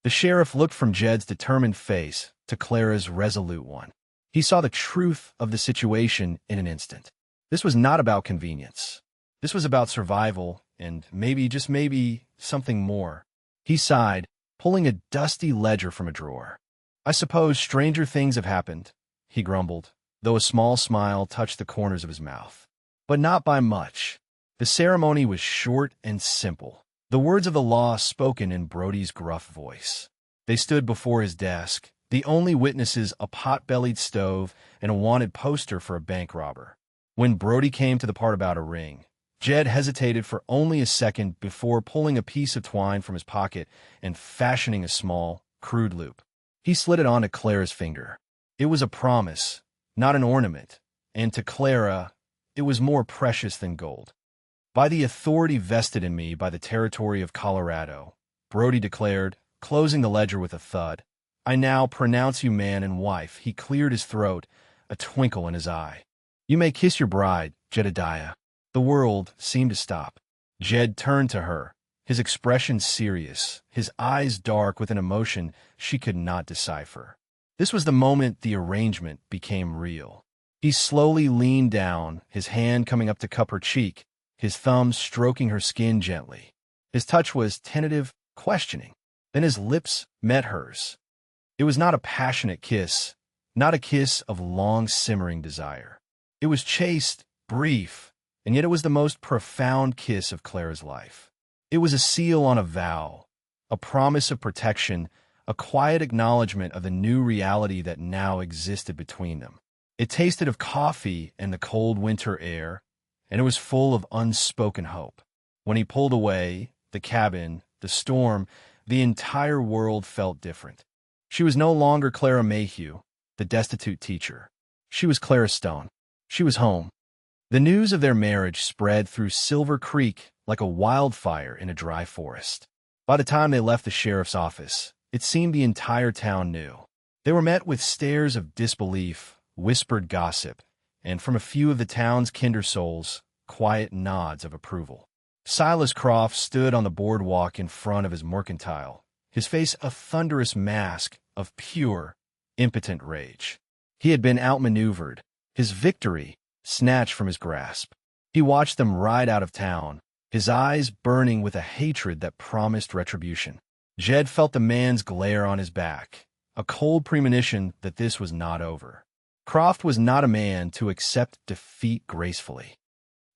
The sheriff looked from Jed's determined face to Clara's resolute one. He saw the truth of the situation in an instant. This was not about convenience. This was about survival and maybe, just maybe, something more. He sighed, pulling a dusty ledger from a drawer. "I suppose stranger things have happened," he grumbled, though a small smile touched the corners of his mouth. But not by much. The ceremony was short and simple, the words of the law spoken in Brody's gruff voice. They stood before his desk, the only witnesses a pot-bellied stove and a wanted poster for a bank robber. When Brody came to the part about a ring, Jed hesitated for only a second before pulling a piece of twine from his pocket and fashioning a small, crude loop. He slid it onto Clara's finger. It was a promise, not an ornament, and to Clara, it was more precious than gold. "By the authority vested in me by the territory of Colorado," Brody declared, closing the ledger with a thud, "I now pronounce you man and wife." He cleared his throat, a twinkle in his eye. "You may kiss your bride, Jedediah." The world seemed to stop. Jed turned to her, his expression serious, his eyes dark with an emotion she could not decipher. This was the moment the arrangement became real. He slowly leaned down, his hand coming up to cup her cheek, his thumb stroking her skin gently. His touch was tentative, questioning. Then his lips met hers. It was not a passionate kiss, not a kiss of long-simmering desire. It was chaste, brief, and yet it was the most profound kiss of Clara's life. It was a seal on a vow, a promise of protection, a quiet acknowledgement of the new reality that now existed between them. It tasted of coffee and the cold winter air, and it was full of unspoken hope. When he pulled away, the cabin, the storm, the entire world felt different. She was no longer Clara Mayhew, the destitute teacher. She was Clara Stone. She was home. The news of their marriage spread through Silver Creek like a wildfire in a dry forest. By the time they left the sheriff's office, it seemed the entire town knew. They were met with stares of disbelief, whispered gossip, and from a few of the town's kinder souls, quiet nods of approval. Silas Croft stood on the boardwalk in front of his mercantile, his face a thunderous mask of pure, impotent rage. He had been outmaneuvered, his victory snatched from his grasp. He watched them ride out of town, his eyes burning with a hatred that promised retribution. Jed felt the man's glare on his back, a cold premonition that this was not over. Croft was not a man to accept defeat gracefully.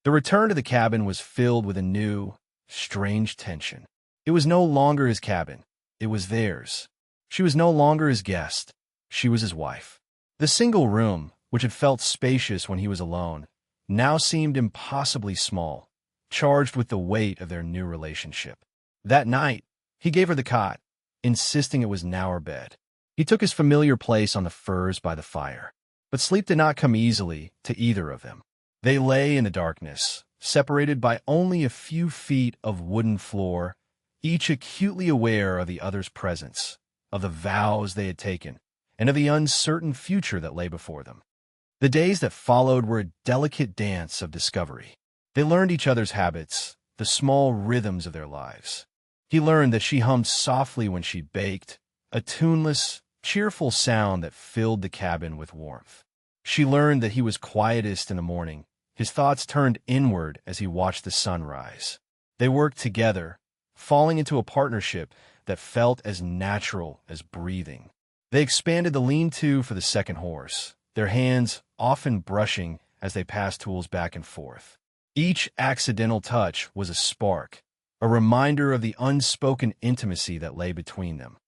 The return to the cabin was filled with a new, strange tension. It was no longer his cabin. It was theirs. She was no longer his guest. She was his wife. The single room, which had felt spacious when he was alone, now seemed impossibly small, charged with the weight of their new relationship. That night, he gave her the cot, insisting it was now her bed. He took his familiar place on the furs by the fire. But sleep did not come easily to either of them. They lay in the darkness, separated by only a few feet of wooden floor, each acutely aware of the other's presence, of the vows they had taken, and of the uncertain future that lay before them. The days that followed were a delicate dance of discovery. They learned each other's habits, the small rhythms of their lives. He learned that she hummed softly when she baked, a tuneless, cheerful sound that filled the cabin with warmth. She learned that he was quietest in the morning, his thoughts turned inward as he watched the sun rise. They worked together, falling into a partnership that felt as natural as breathing. They expanded the lean-to for the second horse, their hands often brushing as they passed tools back and forth. Each accidental touch was a spark, a reminder of the unspoken intimacy that lay between them.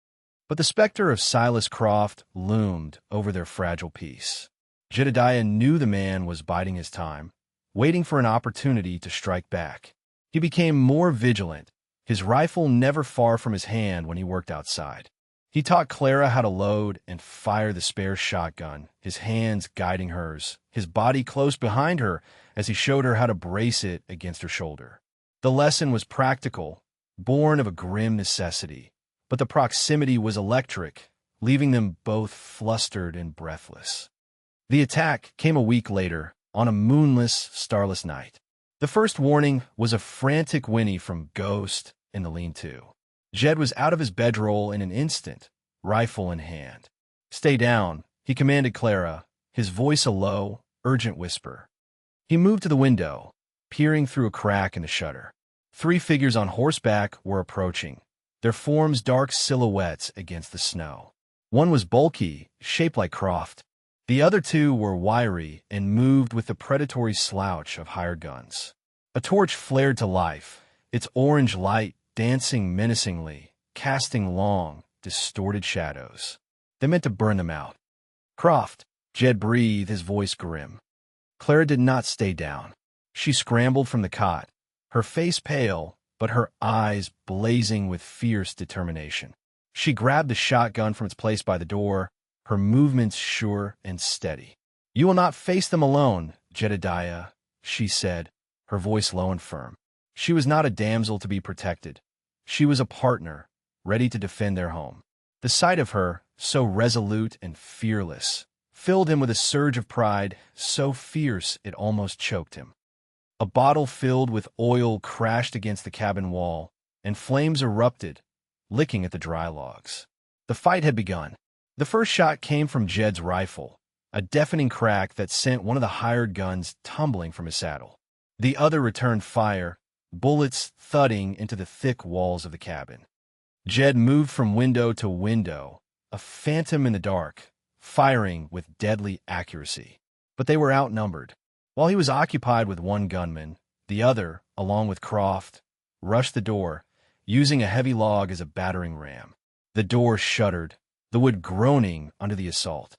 But the specter of Silas Croft loomed over their fragile peace. Jedediah knew the man was biding his time, waiting for an opportunity to strike back. He became more vigilant, his rifle never far from his hand when he worked outside. He taught Clara how to load and fire the spare shotgun, his hands guiding hers, his body close behind her as he showed her how to brace it against her shoulder. The lesson was practical, born of a grim necessity, but the proximity was electric, leaving them both flustered and breathless. The attack came a week later, on a moonless, starless night. The first warning was a frantic whinny from Ghost in the lean-to. Jed was out of his bedroll in an instant, rifle in hand. "Stay down," he commanded Clara, his voice a low, urgent whisper. He moved to the window, peering through a crack in the shutter. 3 figures on horseback were approaching, their forms dark silhouettes against the snow. One was bulky, shaped like Croft. The other 2 were wiry and moved with the predatory slouch of hired guns. A torch flared to life, its orange light dancing menacingly, casting long, distorted shadows. They meant to burn them out. "Croft," Jed breathed, his voice grim. Clara did not stay down. She scrambled from the cot, her face pale, but her eyes blazing with fierce determination. She grabbed the shotgun from its place by the door, her movements sure and steady. "You will not face them alone, Jedediah," she said, her voice low and firm. She was not a damsel to be protected. She was a partner, ready to defend their home. The sight of her, so resolute and fearless, filled him with a surge of pride, so fierce it almost choked him. A bottle filled with oil crashed against the cabin wall, and flames erupted, licking at the dry logs. The fight had begun. The first shot came from Jed's rifle, a deafening crack that sent one of the hired guns tumbling from his saddle. The other returned fire, bullets thudding into the thick walls of the cabin. Jed moved from window to window, a phantom in the dark, firing with deadly accuracy. But they were outnumbered. While he was occupied with one gunman, the other, along with Croft, rushed the door, using a heavy log as a battering ram. The door shuddered, the wood groaning under the assault.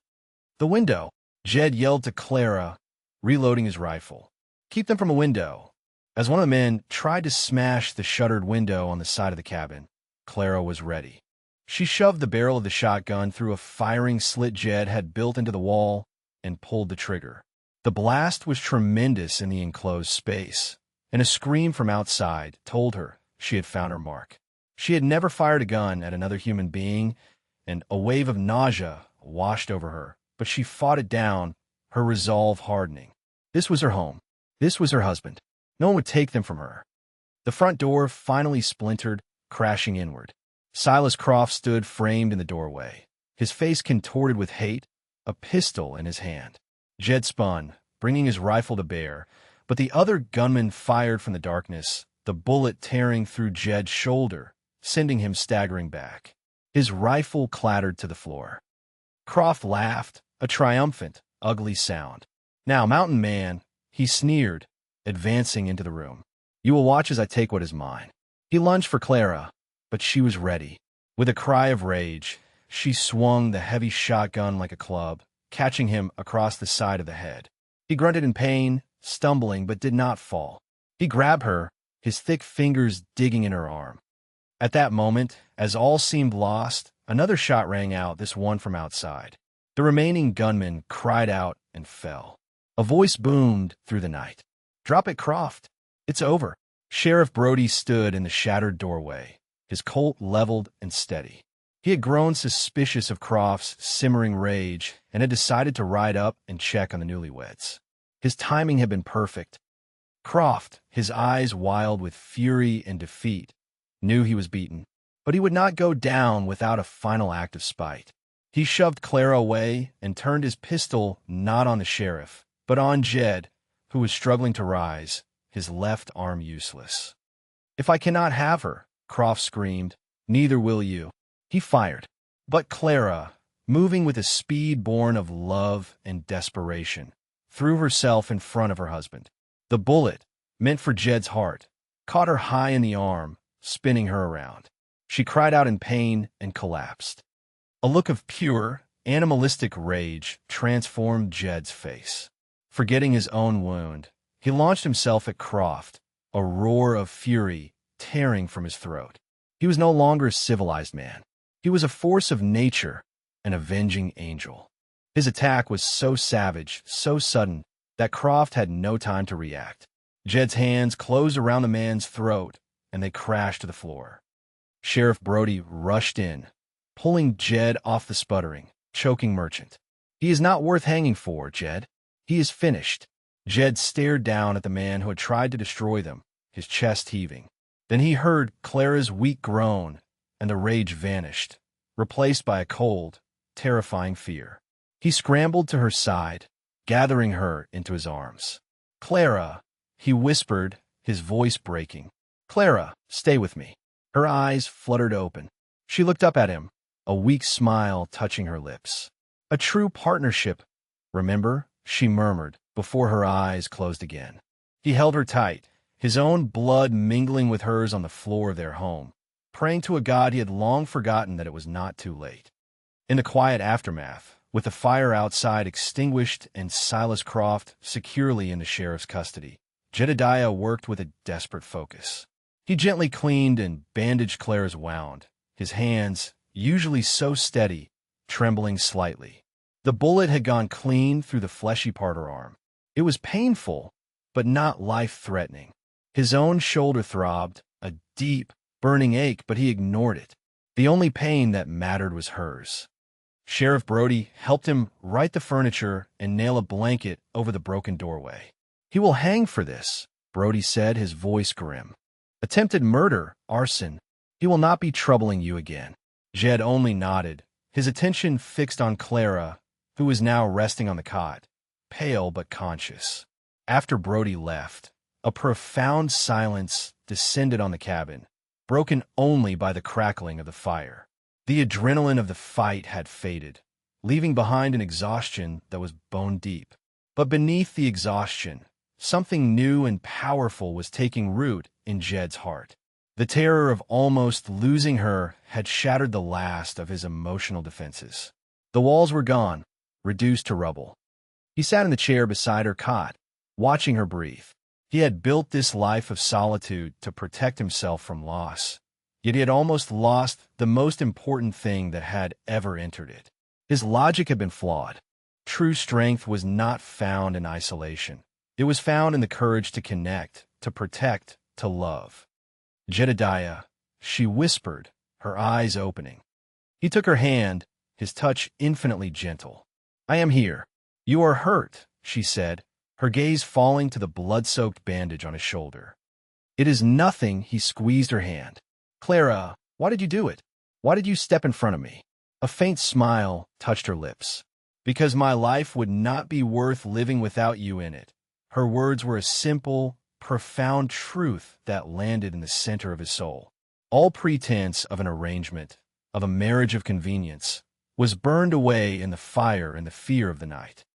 "The window!" Jed yelled to Clara, reloading his rifle. "Keep them from a window." As one of the men tried to smash the shuttered window on the side of the cabin, Clara was ready. She shoved the barrel of the shotgun through a firing slit Jed had built into the wall and pulled the trigger. The blast was tremendous in the enclosed space, and a scream from outside told her she had found her mark. She had never fired a gun at another human being, and a wave of nausea washed over her, but she fought it down, her resolve hardening. This was her home. This was her husband. No one would take them from her. The front door finally splintered, crashing inward. Silas Croft stood framed in the doorway, his face contorted with hate, a pistol in his hand. Jed spun, bringing his rifle to bear, but the other gunman fired from the darkness, the bullet tearing through Jed's shoulder, sending him staggering back. His rifle clattered to the floor. Croft laughed, a triumphant, ugly sound. "Now, mountain man," he sneered, advancing into the room. "You will watch as I take what is mine." He lunged for Clara, but she was ready. With a cry of rage, she swung the heavy shotgun like a club, catching him across the side of the head. He grunted in pain, stumbling but did not fall. He grabbed her, his thick fingers digging in her arm. At that moment, as all seemed lost, another shot rang out, this one from outside. The remaining gunman cried out and fell. A voice boomed through the night. "Drop it, Croft. It's over." Sheriff Brody stood in the shattered doorway, his Colt leveled and steady. He had grown suspicious of Croft's simmering rage and had decided to ride up and check on the newlyweds. His timing had been perfect. Croft, his eyes wild with fury and defeat, knew he was beaten, but he would not go down without a final act of spite. He shoved Clara away and turned his pistol not on the sheriff, but on Jed, who was struggling to rise, his left arm useless. "If I cannot have her," Croft screamed, "neither will you." He fired, but Clara, moving with a speed born of love and desperation, threw herself in front of her husband. The bullet, meant for Jed's heart, caught her high in the arm, spinning her around. She cried out in pain and collapsed. A look of pure, Animalistic rage transformed Jed's face. Forgetting his own wound, he launched himself at Croft, a roar of fury tearing from his throat. He was no longer a civilized man. He was a force of nature, an avenging angel. His attack was so savage, so sudden, that Croft had no time to react. Jed's hands closed around the man's throat, and they crashed to the floor. Sheriff Brody rushed in, pulling Jed off the sputtering, choking merchant. "He is not worth hanging for, Jed. He is finished." Jed stared down at the man who had tried to destroy them, his chest heaving. Then he heard Clara's weak groan, and the rage vanished, replaced by a cold, terrifying fear. He scrambled to her side, gathering her into his arms. "Clara," he whispered, his voice breaking. "Clara, stay with me." Her eyes fluttered open. She looked up at him, a weak smile touching her lips. "A true partnership, remember?" she murmured, before her eyes closed again. He held her tight, his own blood mingling with hers on the floor of their home, praying to a God he had long forgotten that it was not too late. In the quiet aftermath, with the fire outside extinguished and Silas Croft securely in the sheriff's custody, Jedediah worked with a desperate focus. He gently cleaned and bandaged Clara's wound, his hands, usually so steady, trembling slightly. The bullet had gone clean through the fleshy part of her arm. It was painful, but not life-threatening. His own shoulder throbbed, a deep, burning ache, but he ignored it. The only pain that mattered was hers. Sheriff Brody helped him right the furniture and nail a blanket over the broken doorway. "He will hang for this," Brody said, his voice grim. "Attempted murder, arson. He will not be troubling you again." Jed only nodded, his attention fixed on Clara, who was now resting on the cot, pale but conscious. After Brody left, a profound silence descended on the cabin, broken only by the crackling of the fire. The adrenaline of the fight had faded, leaving behind an exhaustion that was bone-deep. But beneath the exhaustion, something new and powerful was taking root in Jed's heart. The terror of almost losing her had shattered the last of his emotional defenses. The walls were gone, reduced to rubble. He sat in the chair beside her cot, watching her breathe. He had built this life of solitude to protect himself from loss, yet he had almost lost the most important thing that had ever entered it. His logic had been flawed. True strength was not found in isolation. It was found in the courage to connect, to protect, to love. "Jedediah," she whispered, her eyes opening. He took her hand, his touch infinitely gentle. "I am here." "You are hurt," she said, her gaze falling to the blood-soaked bandage on his shoulder. "It is nothing," he squeezed her hand. "Clara, why did you do it? Why did you step in front of me?" A faint smile touched her lips. "Because my life would not be worth living without you in it." Her words were a simple, profound truth that landed in the center of his soul. All pretense of an arrangement, of a marriage of convenience, was burned away in the fire and the fear of the night.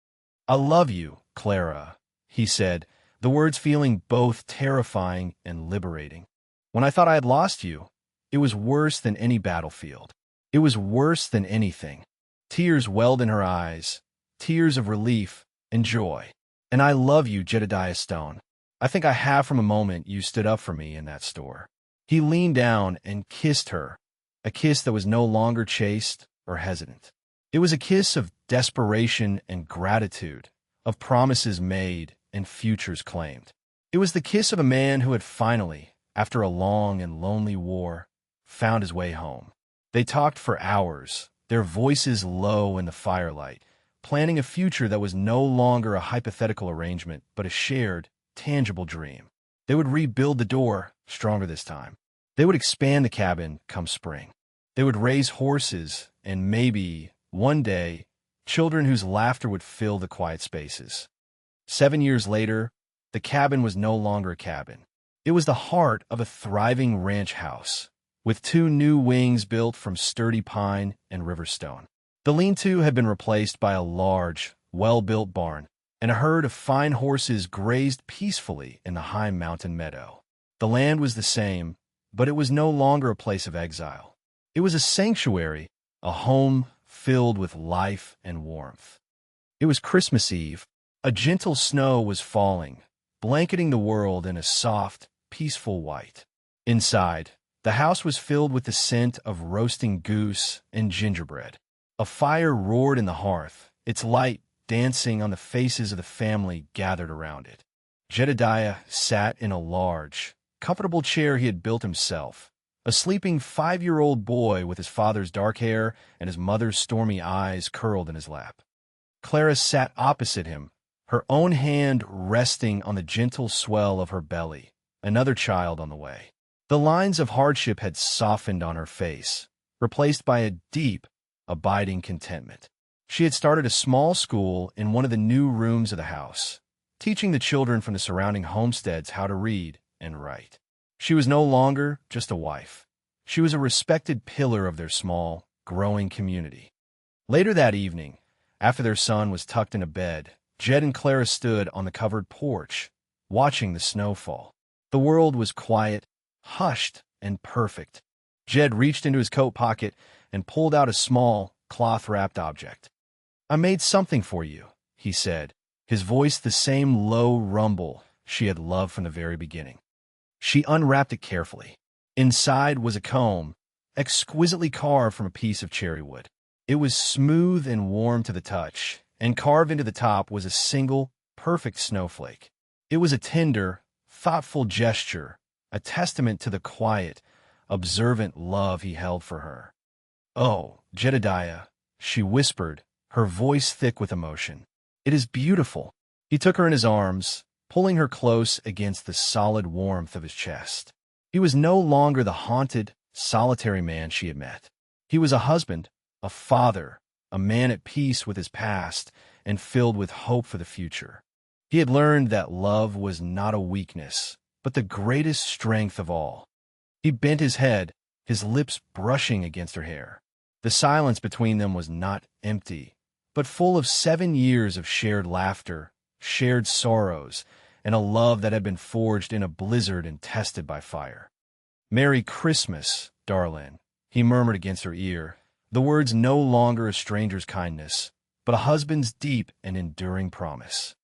"I love you, Clara," he said, the words feeling both terrifying and liberating. "When I thought I had lost you, it was worse than any battlefield. It was worse than anything." Tears welled in her eyes, tears of relief and joy. "And I love you, Jedediah Stone. I think I have from the moment you stood up for me in that store." He leaned down and kissed her, a kiss that was no longer chaste or hesitant. It was a kiss of desperation and gratitude, of promises made and futures claimed. It was the kiss of a man who had finally, after a long and lonely war, found his way home. They talked for hours, their voices low in the firelight, planning a future that was no longer a hypothetical arrangement, but a shared, tangible dream. They would rebuild the door, stronger this time. They would expand the cabin come spring. They would raise horses, and maybe, one day, children whose laughter would fill the quiet spaces. 7 years later, the cabin was no longer a cabin. It was the heart of a thriving ranch house, with 2 new wings built from sturdy pine and river stone. The lean-to had been replaced by a large, well-built barn, and a herd of fine horses grazed peacefully in the high mountain meadow. The land was the same, but it was no longer a place of exile. It was a sanctuary, a home filled with life and warmth. It was Christmas Eve. A gentle snow was falling, blanketing the world in a soft, peaceful white. Inside, the house was filled with the scent of roasting goose and gingerbread. A fire roared in the hearth, its light dancing on the faces of the family gathered around it. Jedediah sat in a large, comfortable chair he had built himself, a sleeping 5-year-old boy with his father's dark hair and his mother's stormy eyes curled in his lap. Clara sat opposite him, her own hand resting on the gentle swell of her belly, another child on the way. The lines of hardship had softened on her face, replaced by a deep, abiding contentment. She had started a small school in one of the new rooms of the house, teaching the children from the surrounding homesteads how to read and write. She was no longer just a wife. She was a respected pillar of their small, growing community. Later that evening, after their son was tucked into bed, Jed and Clara stood on the covered porch, watching the snow fall. The world was quiet, hushed, and perfect. Jed reached into his coat pocket and pulled out a small, cloth-wrapped object. "I made something for you," he said, his voice the same low rumble she had loved from the very beginning. She unwrapped it carefully. Inside was a comb, exquisitely carved from a piece of cherry wood. It was smooth and warm to the touch, and carved into the top was a single, perfect snowflake. It was a tender, thoughtful gesture, a testament to the quiet, observant love he held for her. "Oh, Jedediah," she whispered, her voice thick with emotion. "It is beautiful." He took her in his arms, pulling her close against the solid warmth of his chest. He was no longer the haunted, solitary man she had met. He was a husband, a father, a man at peace with his past and filled with hope for the future. He had learned that love was not a weakness, but the greatest strength of all. He bent his head, his lips brushing against her hair. The silence between them was not empty, but full of 7 years of shared laughter, shared sorrows, and a love that had been forged in a blizzard and tested by fire. "Merry Christmas, darling," he murmured against her ear, the words no longer a stranger's kindness, but a husband's deep and enduring promise.